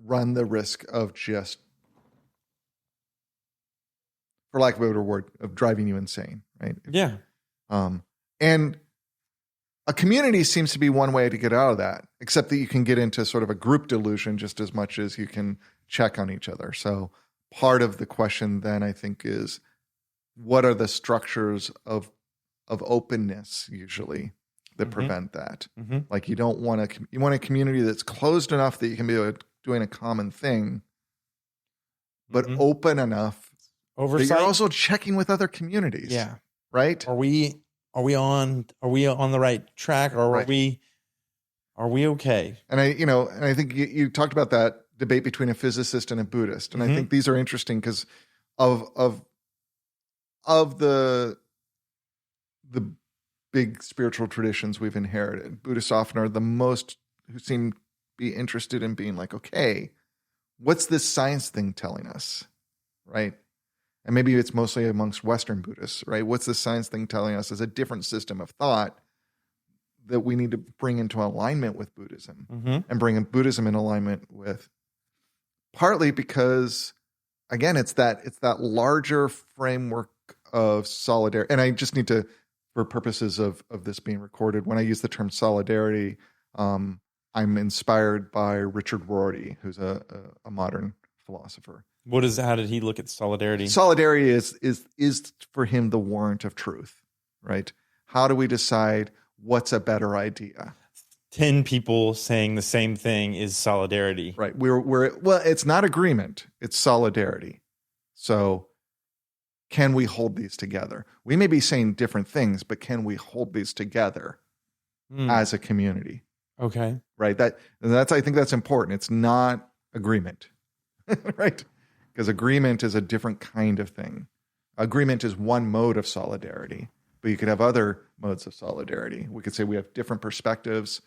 run the risk of just, for lack of a better word, of driving you insane, right? Yeah. And a community seems to be one way to get out of that, except that you can get into sort of a group delusion just as much as you can check on each other. So part of the question then, I think, is what are the structures of openness usually that prevent that? Like you don't want you want a community that's closed enough that you can be doing a common thing, but open enough Oversight. that you're also checking with other communities. Yeah. Right? Are we on the right track, or Right. are we okay? And I think you talked about that debate between a physicist and a Buddhist. And I think these are interesting because of the big spiritual traditions we've inherited, Buddhists often are the most who seem to be interested in being like, okay, what's this science thing telling us? Right? And maybe it's mostly amongst Western Buddhists, right? What's this science thing telling us as a different system of thought that we need to bring into alignment with Buddhism and bring Buddhism in alignment with, partly because, again, it's that larger framework of solidarity. And I just need to, for purposes of this being recorded, when I use the term solidarity, I'm inspired by Richard Rorty, who's a modern philosopher. How did he look at solidarity? Solidarity is for him the warrant of truth, right? How do we decide what's a better idea? 10 people saying the same thing is solidarity. Right. Well, it's not agreement, it's solidarity. So can we hold these together? We may be saying different things, but can we hold these together as a community? Okay. right? That's I think that's important. It's not agreement, right? Because agreement is a different kind of thing. Agreement is one mode of solidarity, but you could have other modes of solidarity. We could say we have different perspectives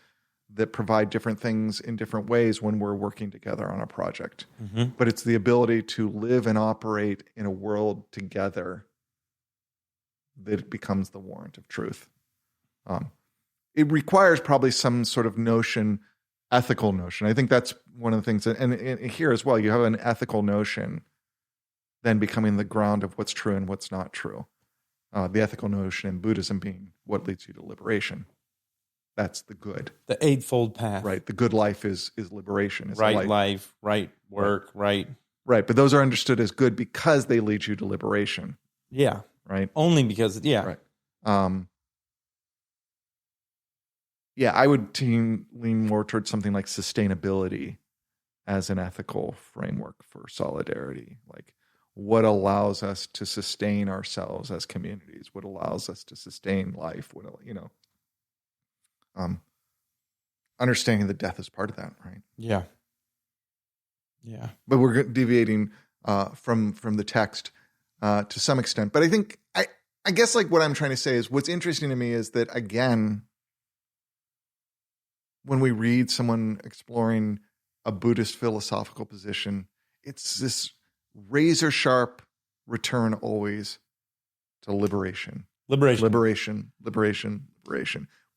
that provide different things in different ways when we're working together on a project. Mm-hmm. But it's the ability to live and operate in a world together that becomes the warrant of truth. It requires probably some sort of notion, ethical notion. I think that's one of the things. And here as well, you have an ethical notion then becoming the ground of what's true and what's not true. The ethical notion in Buddhism being what leads you to liberation. That's the good. The Eightfold Path. Right. The good life is liberation. Is Right life, right work, right. Right. But those are understood as good because they lead you to liberation. Yeah. Right. Only because, yeah. Right. Yeah, I would lean more towards something like sustainability as an ethical framework for solidarity. Like what allows us to sustain ourselves as communities, what allows us to sustain life, understanding that death is part of that, right? Yeah. Yeah. But we're deviating from the text to some extent. But I think, I guess like what I'm trying to say is what's interesting to me is that, again, when we read someone exploring a Buddhist philosophical position, it's this razor sharp return always to liberation. Liberation.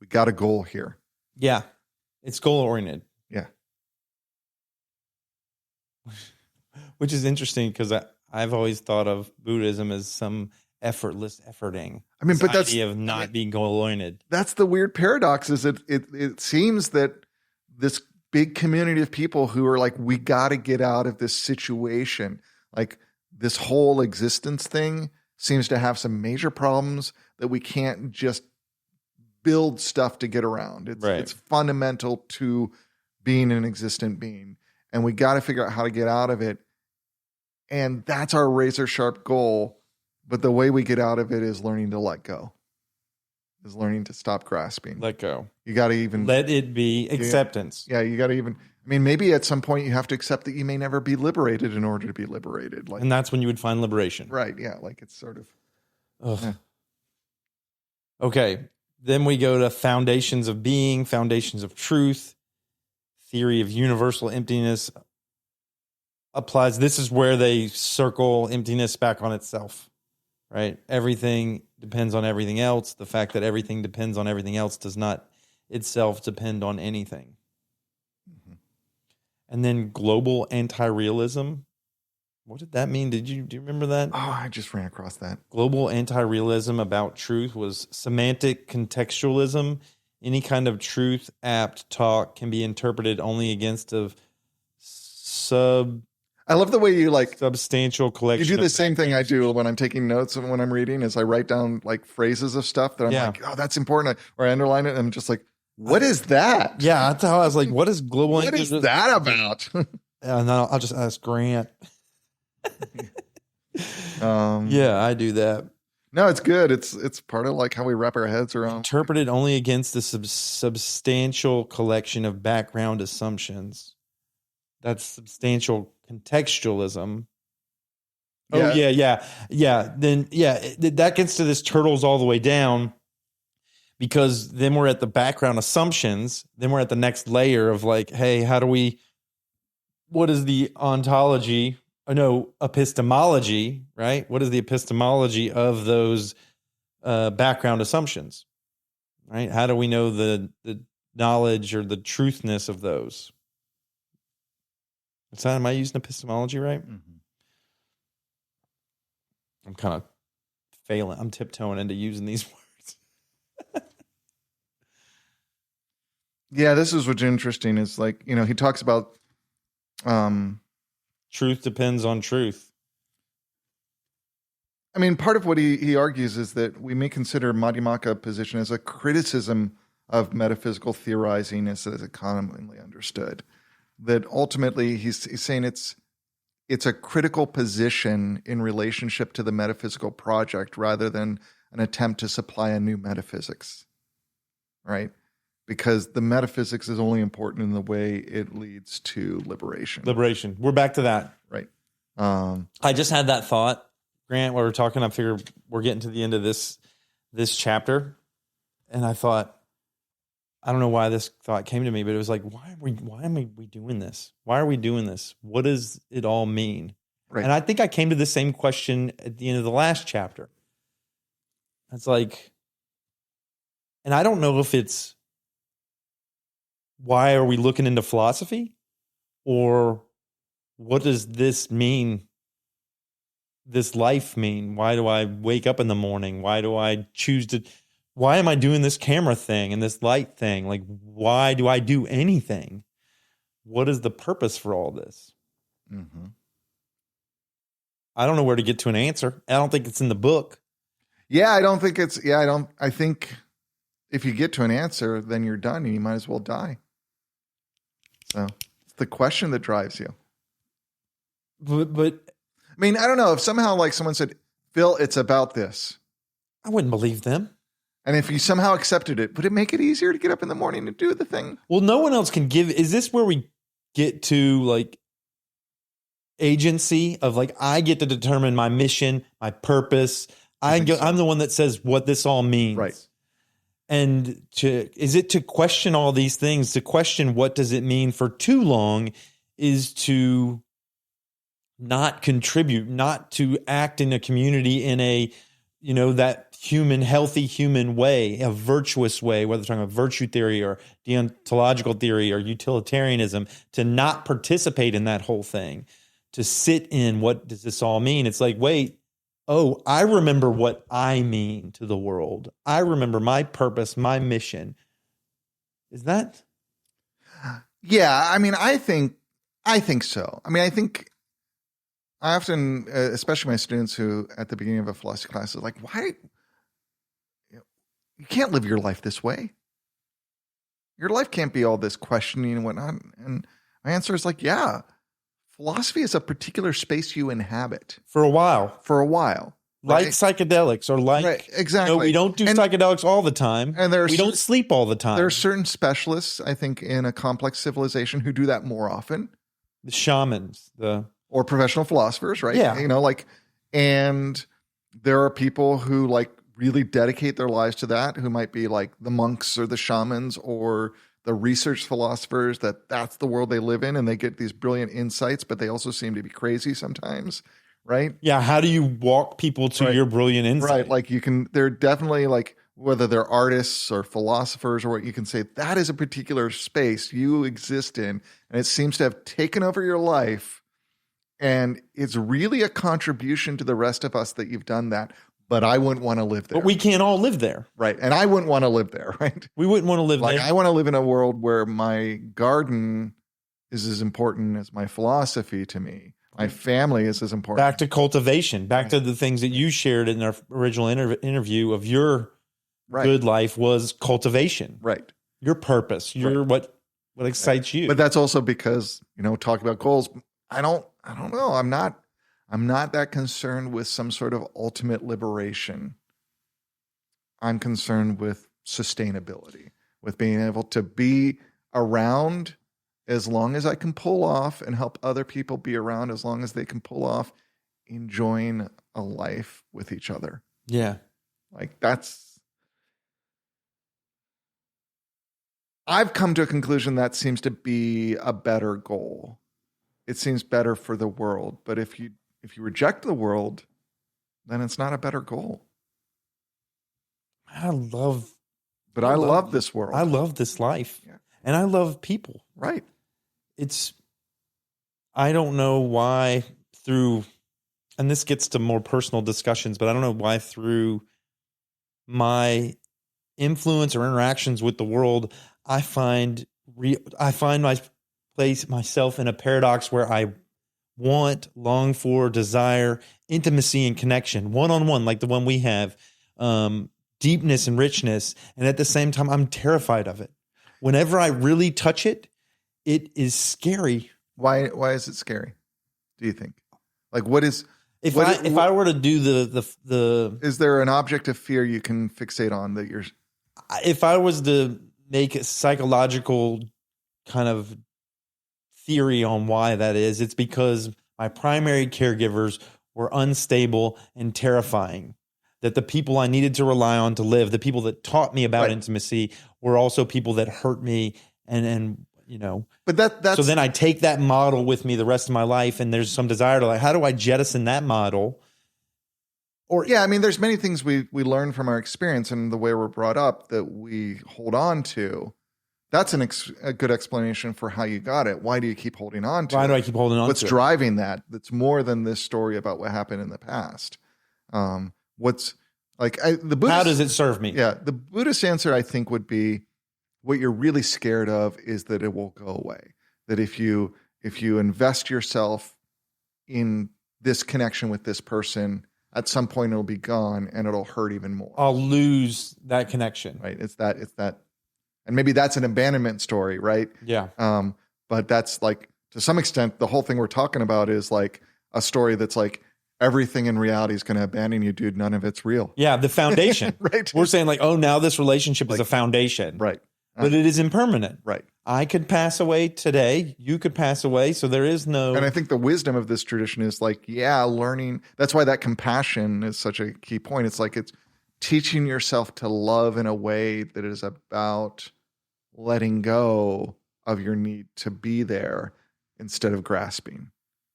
We got a goal here. Yeah. It's goal oriented. Yeah. Which is interesting because I've always thought of Buddhism as some effortless efforting. I mean, but that's idea of not being goal oriented. That's the weird paradox. Is it seems that this big community of people who are like, we got to get out of this situation. Like this whole existence thing seems to have some major problems that we can't just build stuff to get around. It's fundamental to being an existent being, and we got to figure out how to get out of it. And that's our razor sharp goal. But the way we get out of it is learning to let go, is learning to stop grasping. Let go. You got to even let it be acceptance. Yeah, you got to even. I mean, maybe at some point you have to accept that you may never be liberated in order to be liberated. Like, and that's when you would find liberation. Right. Yeah. Like it's sort of. Yeah. Okay. Then we go to foundations of being, foundations of truth, theory of universal emptiness applies. This is where they circle emptiness back on itself. Right? Everything depends on everything else. The fact that everything depends on everything else does not itself depend on anything. Mm-hmm. And then global anti-realism. What did that mean? Do you remember that? Oh, I just ran across that. Global anti-realism about truth was semantic contextualism. Any kind of truth apt talk can be interpreted only against a I love the way you like substantial collection. You do the same thing I do when I'm taking notes and when I'm reading is I write down like phrases of stuff that I'm like, oh, that's important. Or I underline it and I'm just like, what is that? Yeah, that's how I was like, what is global? What is that about? And then I'll just ask Grant. Yeah, I do that. No, it's good. It's part of like how we wrap our heads around. Interpreted only against the substantial collection of background assumptions. That's substantial contextualism. Oh, yeah. Then, that gets to this turtles all the way down because then we're at the background assumptions. Then we're at the next layer of like, hey, what is the ontology? Epistemology, right? What is the epistemology of those background assumptions, right? How do we know the knowledge or the truthness of those? Am I using epistemology right? Mm-hmm. I'm kind of failing. I'm tiptoeing into using these words. Yeah, this is what's interesting. Is like, he talks about truth depends on truth. I mean, part of what he argues is that we may consider Madhyamaka position as a criticism of metaphysical theorizing as commonly understood. That ultimately he's saying it's a critical position in relationship to the metaphysical project rather than an attempt to supply a new metaphysics, right? because the metaphysics is only important in the way it leads to liberation. Liberation. We're back to that. Right. I just had that thought, Grant, while we're talking. I figured we're getting to the end of this chapter, and I thought, I don't know why this thought came to me, but it was like, why am we doing this? Why are we doing this? What does it all mean? Right. And I think I came to the same question at the end of the last chapter. It's like, and I don't know if it's, why are we looking into philosophy, or what does this mean? This life mean? Why do I wake up in the morning? Why do I choose to? Why am I doing this camera thing and this light thing? Like, why do I do anything? What is the purpose for all this? Mm-hmm. I don't know where to get to an answer. I don't think it's in the book. Yeah, I think if you get to an answer, then you're done and you might as well die. So it's the question that drives you. But I mean, I don't know if somehow like someone said, Phil, it's about this. I wouldn't believe them. And if you somehow accepted it, would it make it easier to get up in the morning and do the thing? Well, no one else can give. Is this where we get to like agency of like, I get to determine my mission, my purpose. I'm the one that says what this all means. Right. And is it to question all these things, to question what does it mean for too long, is to not contribute, not to act in a community in a, that healthy human way, a virtuous way, whether talking about virtue theory or deontological theory or utilitarianism, to not participate in that whole thing, to sit in what does this all mean? It's like, wait, I remember what I mean to the world. I remember my purpose, my mission. Is that? Yeah, I mean, I think so. I mean, I think I often, especially my students who at the beginning of a philosophy class is like, why? You can't live your life this way. Your life can't be all this questioning and whatnot. And my answer is like, yeah, philosophy is a particular space you inhabit. For a while. Like psychedelics or like, right, exactly. We don't do psychedelics all the time. And we don't sleep all the time. There are certain specialists, I think, in a complex civilization who do that more often. The shamans, or professional philosophers, right? Yeah. And there are people who like really dedicate their lives to that, who might be like the monks or the shamans or the research philosophers, that's the world they live in, and they get these brilliant insights, but they also seem to be crazy sometimes, right? Yeah, how do you walk people to your brilliant insight? Right, like they're definitely like, whether they're artists or philosophers or what, you can say that is a particular space you exist in, and it seems to have taken over your life, and it's really a contribution to the rest of us that you've done that. But I wouldn't want to live there. But we can't all live there. Right. And I wouldn't want to live there, right? We wouldn't want to live there. I want to live in a world where my garden is as important as my philosophy to me. My family is as important. Back to cultivation, back to the things that you shared in our original interview of your good life was cultivation. Right. Your purpose, what excites you. But that's also because, talk about goals. I don't know. I'm not that concerned with some sort of ultimate liberation. I'm concerned with sustainability, with being able to be around as long as I can pull off and help other people be around as long as they can pull off enjoying a life with each other. Yeah. Like I've come to a conclusion that seems to be a better goal. It seems better for the world. But if you reject the world, then it's not a better goal. I love this world. I love this life. Yeah. And I love people. Right. I don't know why and this gets to more personal discussions, but I don't know why through my influence or interactions with the world, I find myself in a paradox where I long for, desire intimacy and connection, one-on-one, like the one we have, deepness and richness. And at the same time, I'm terrified of it. Whenever I really touch it, it is scary. Why is it scary? Do you think? Like, what is, if I were to do the, is there an object of fear you can fixate on that you're, if I was to make a psychological kind of theory on why that is. It's because my primary caregivers were unstable and terrifying. That the people I needed to rely on to live, the people that taught me about intimacy, were also people that hurt me, and you know. But that's so then I take that model with me the rest of my life, and there's some desire to like, how do I jettison that model? Or yeah, I mean, there's many things we learn from our experience and the way we're brought up that we hold on to. That's a good explanation for how you got it. Why do you keep holding on to it? Why do I keep holding on What's to it? driving that? That's more than this story about what happened in the past. What's like the Buddhist, how does it serve me? Yeah, the Buddhist answer, I think, would be what you're really scared of is that it will go away. That if you invest yourself in this connection with this person, at some point it'll be gone and it'll hurt even more. I'll lose that connection. Right? It's that, and maybe that's an abandonment story, right? Yeah. But that's like, to some extent, the whole thing we're talking about is like a story that's like, everything in reality is going to abandon you, dude. None of it's real. Yeah, the foundation. Right. We're saying like, oh, now this relationship is a foundation. Right. But it is impermanent. Right. I could pass away today. You could pass away. So there is no. And I think the wisdom of this tradition is like, yeah, learning. That's why that compassion is such a key point. It's like it's teaching yourself to love in a way that is about letting go of your need to be there instead of grasping.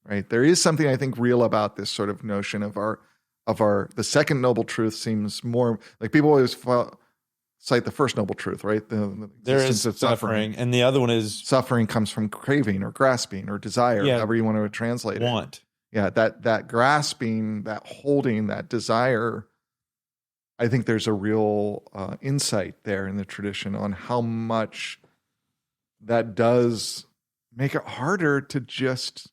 Right. There is something I think real about this sort of notion of the second noble truth seems more like people always cite the first noble truth, right? The there is existence of suffering. And the other one is suffering comes from craving or grasping or desire, however you want to translate want. it. Yeah. That grasping, that holding, that desire. I think there's a real insight there in the tradition on how much that does make it harder to just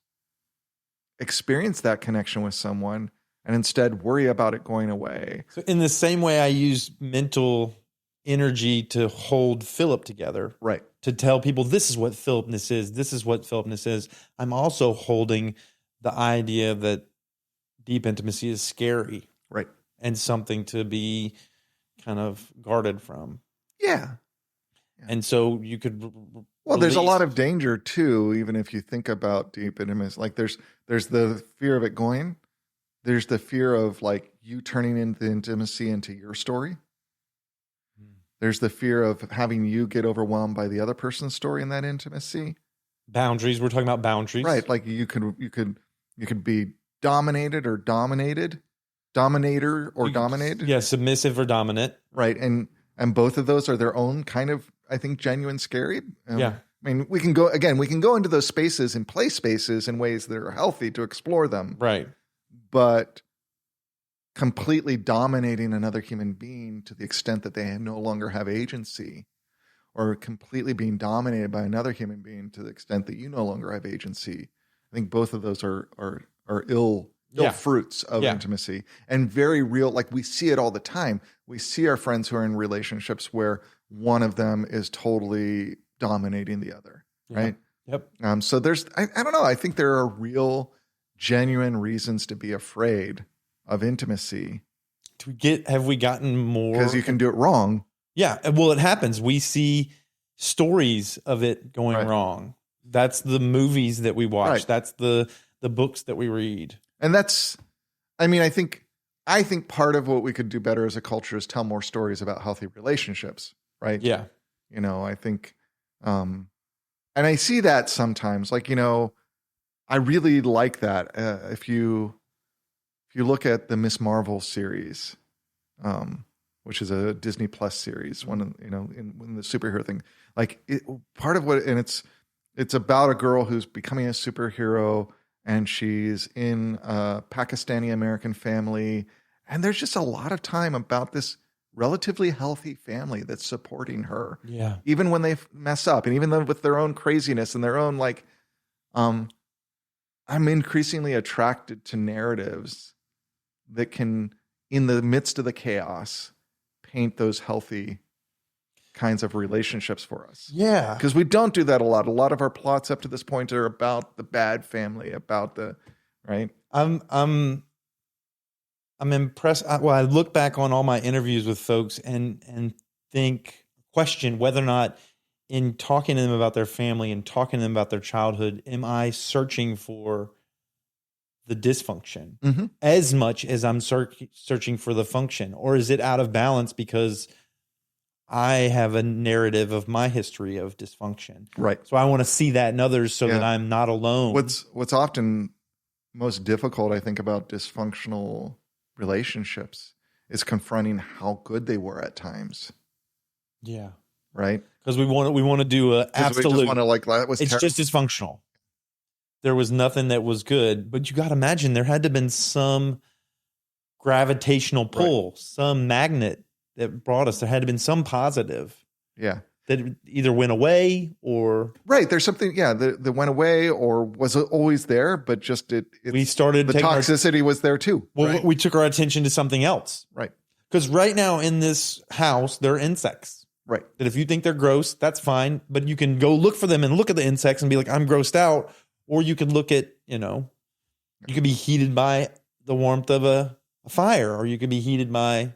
experience that connection with someone and instead worry about it going away. So in the same way I use mental energy to hold Philip together, right? To tell people this is what Philipness is, this is what Philipness is. I'm also holding the idea that deep intimacy is scary, right? And something to be kind of guarded from. Yeah. And so you could there's a lot of danger too, even if you think about deep intimacy. Like there's the fear of it going. There's the fear of like you turning into intimacy into your story. There's the fear of having you get overwhelmed by the other person's story in that intimacy. Boundaries. We're talking about boundaries. Right. Like you could be dominated or dominated, dominator or dominated. Yeah. Submissive or dominant. Right. And both of those are their own kind of, I think, genuine scary. Yeah. I mean, we can go into those spaces and play spaces in ways that are healthy to explore them. Right. But completely dominating another human being to the extent that they no longer have agency, or completely being dominated by another human being to the extent that you no longer have agency. I think both of those are ill fruits of intimacy, and very real. Like we see it all the time. We see our friends who are in relationships where one of them is totally dominating the other. Right. Yep. So there's, I don't know. I think there are real, genuine reasons to be afraid of intimacy. Have we gotten more? Because you can do it wrong. Yeah. Well, it happens. We see stories of it going wrong. That's the movies that we watch. Right. That's the books that we read. And that's, I mean, I think part of what we could do better as a culture is tell more stories about healthy relationships, right? Yeah. You know, I think, and I see that sometimes, like, you know, I really like that. If you look at the Miss Marvel series, which is a Disney Plus series, one, you know, in the superhero thing, like part of what, and it's about a girl who's becoming a superhero, and she's in a Pakistani American family. And there's just a lot of time about this relatively healthy family that's supporting her. Yeah. Even when they mess up, and even though with their own craziness and their own, like, I'm increasingly attracted to narratives that can, in the midst of the chaos, paint those healthy kinds of relationships for us. Yeah. Because we don't do that a lot. A lot of our plots up to this point are about the bad family, about the, right? I'm impressed. I look back on all my interviews with folks and think question whether or not in talking to them about their family and talking to them about their childhood, am I searching for the dysfunction as much as I'm searching for the function? Or is it out of balance because I have a narrative of my history of dysfunction? Right. So I want to see that in others so that I'm not alone. What's often most difficult, I think, about dysfunctional relationships is confronting how good they were at times. Yeah. Right. Because we want to do a absolute. We just want to like that was. It's just dysfunctional. There was nothing that was good, but you got to imagine there had to have been some gravitational pull, some magnet that brought us. There had to have been some positive. Yeah. That either went away or. Right. There's something, that went away or was always there, but just we started the toxicity was there too. Well, right? We took our attention to something else. Right. Because right now in this house, there are insects. Right. That if you think they're gross, that's fine. But you can go look for them and look at the insects and be like, I'm grossed out. Or you could look at, you could be heated by the warmth of a fire, or you could be heated by,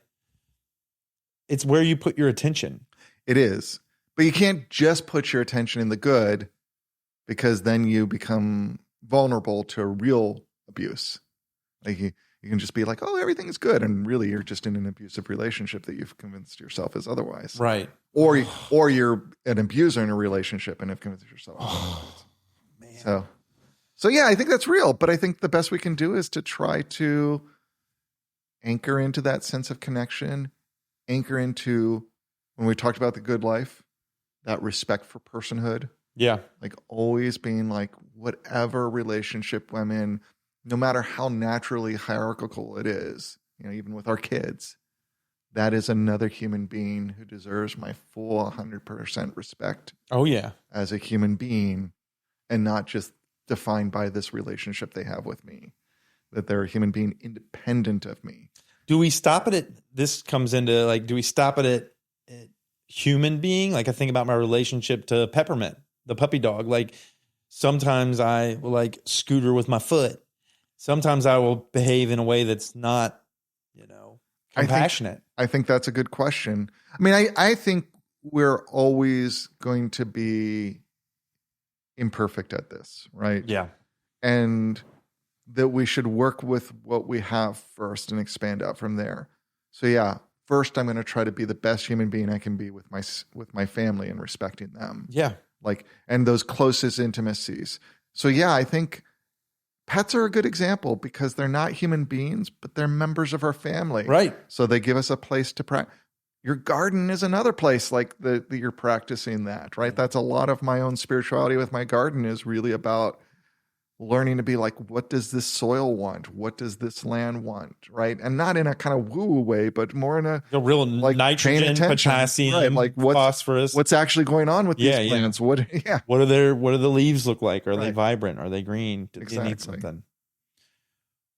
it's where you put your attention. It is. But you can't just put your attention in the good, because then you become vulnerable to real abuse. Like you can just be like, oh, everything is good. And really you're just in an abusive relationship that you've convinced yourself is otherwise. Right. Or you're an abuser in a relationship and have convinced yourself otherwise. Man. So yeah, I think that's real. But I think the best we can do is to try to anchor into that sense of connection, anchor into, when we talked about the good life, that respect for personhood. Yeah. Like always being like, whatever relationship I'm in, no matter how naturally hierarchical it is, even with our kids, that is another human being who deserves my full 100% respect. Oh, yeah. As a human being, and not just defined by this relationship they have with me, that they're a human being independent of me. Do we stop it at, this comes into like, do we stop it at human being? Like I think about my relationship to Peppermint, the puppy dog. Like sometimes I will like scooter with my foot. Sometimes I will behave in a way that's not, compassionate. I think that's a good question. I mean, I think we're always going to be imperfect at this, right? Yeah. And that we should work with what we have first and expand out from there. So yeah, first I'm going to try to be the best human being I can be with my family and respecting them. Yeah. And those closest intimacies. So yeah, I think pets are a good example because they're not human beings, but they're members of our family. Right. So they give us a place to practice. Your garden is another place like that you're practicing that, right? That's a lot of my own spirituality with my garden is really about learning to be like, what does this soil want? What does this land want? Right. And not in a kind of woo-woo way, but more in a real like nitrogen, potassium, right? Like phosphorus. What's actually going on with these plants? What do the leaves look like? Are they vibrant? Are they green? Do they need something?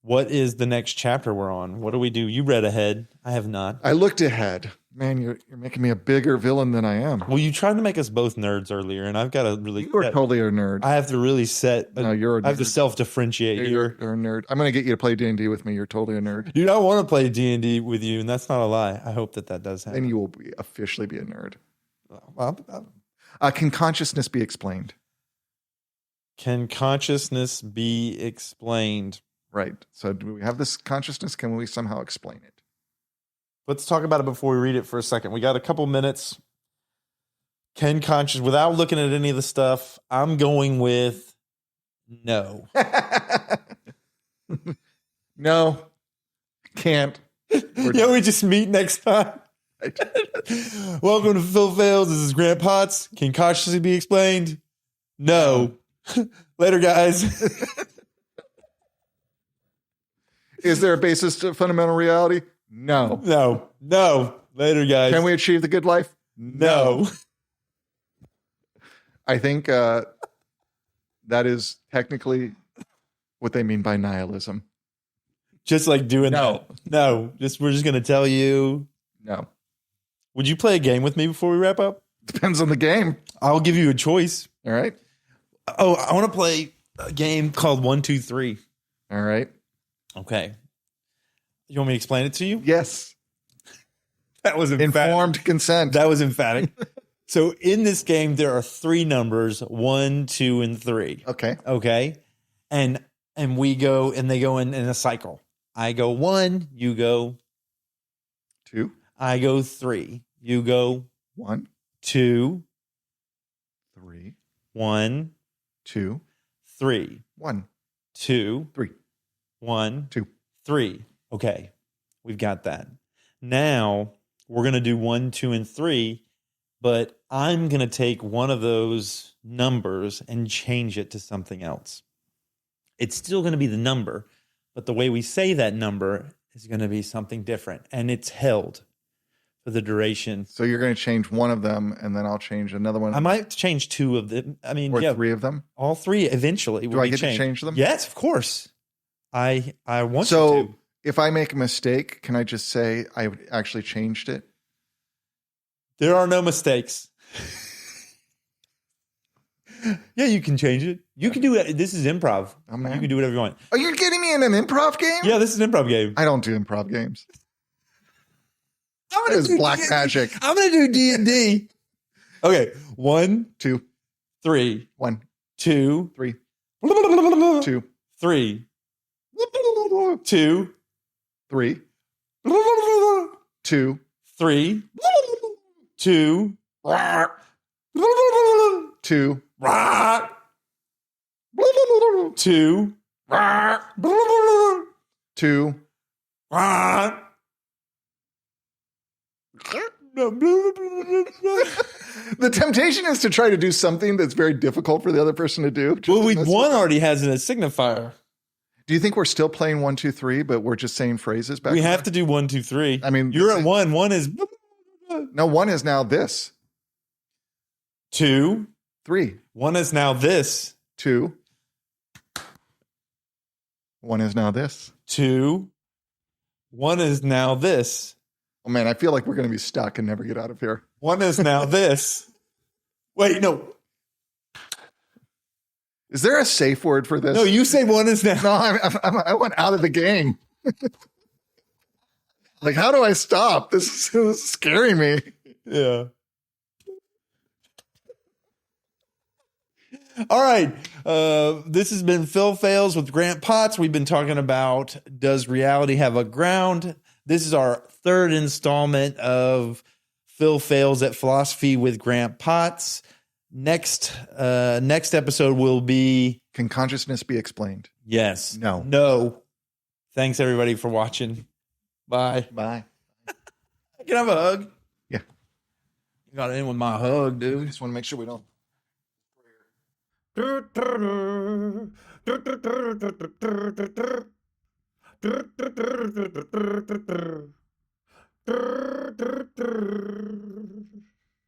What is the next chapter we're on? What do we do? You read ahead. I have not. I looked ahead. Man, you're making me a bigger villain than I am. Well, you tried to make us both nerds earlier, and I've got to really... You are totally a nerd. I have to really set... No, you're a nerd. I have to self-differentiate. You're a nerd. I'm going to get you to play D&D with me. You're totally a nerd. Dude, I want to play D&D with you, and that's not a lie. I hope that does happen. Then you will officially be a nerd. Well, can consciousness be explained? Can consciousness be explained? Right. So do we have this consciousness? Can we somehow explain it? Let's talk about it before we read it for a second. We got a couple minutes. Can conscious, without looking at any of the stuff, I'm going with no. No. Can't. We just meet next time. Right. Welcome to Phil Phails. This is Grant Potts. Can consciousness be explained? No. Later, guys. Is there a basis to fundamental reality? No. No. Later, guys. Can we achieve the good life? No. I think that is technically what they mean by nihilism. Just like doing that. No. We're just going to tell you. No. Would you play a game with me before we wrap up? Depends on the game. I'll give you a choice. All right. Oh, I want to play a game called 1, 2, 3. All right. Okay. You want me to explain it to you? Yes. That was emphatic. Informed consent. That was emphatic. So in this game, there are 3 numbers, 1, 2, and 3. Okay. Okay. And we go, and they go in a cycle. I go 1, you go 2. I go 3. You go 1, 2, 3, 1, 2, 3, 1, 2, 3, 1, 2. 3. Okay. We've got that. Now we're going to do 1, 2, and 3, but I'm going to take one of those numbers and change it to something else. It's still going to be the number, but the way we say that number is going to be something different, and it's held for the duration. So you're going to change one of them, and then I'll change another one. I might change 2 of them. I mean, or yeah, 3 of them. all 3 eventually. Do I get to change them? Yes, of course. I want you So to. if I make a mistake, can I just say I actually changed it? There are no mistakes. Yeah, you can change it. You can do it. This is improv. Oh, man. You can do whatever you want. Are you getting me in an improv game? Yeah, this is an improv game. I don't do improv games. I'm That is black magic. I'm gonna do D&D. Okay, 1, 2, 3, 1, 2, 3, 2, 3, 2, 3, 2, 3, 2, 2, 2, 2. The temptation is to try to do something that's very difficult for the other person to do. Well, one already has a signifier. Do you think we're still playing 1, 2, 3, but we're just saying phrases back? We have to do 1, 2, 3. I mean, you're at 1. 1 is No, 1 is now this. 2. 3. 1 is now this. 2. 1 is now this. 2. 1 is now this. Oh man, I feel like we're going to be stuck and never get out of here. 1 is now this. Wait, no. Is there a safe word for this? No, you say 1 is now. No, I went out of the game. Like, how do I stop? This is scaring me. Yeah. All right. This has been Phil Phails with Grant Potts. We've been talking about, does reality have a ground? This is our 3rd installment of Phil Phails at Philosophy with Grant Potts. Next episode will be... Can consciousness be explained? Yes. No. Thanks, everybody, for watching. Bye. Bye. Can I have a hug? Yeah. You got to end with my hug, I dude. just want to make sure we don't.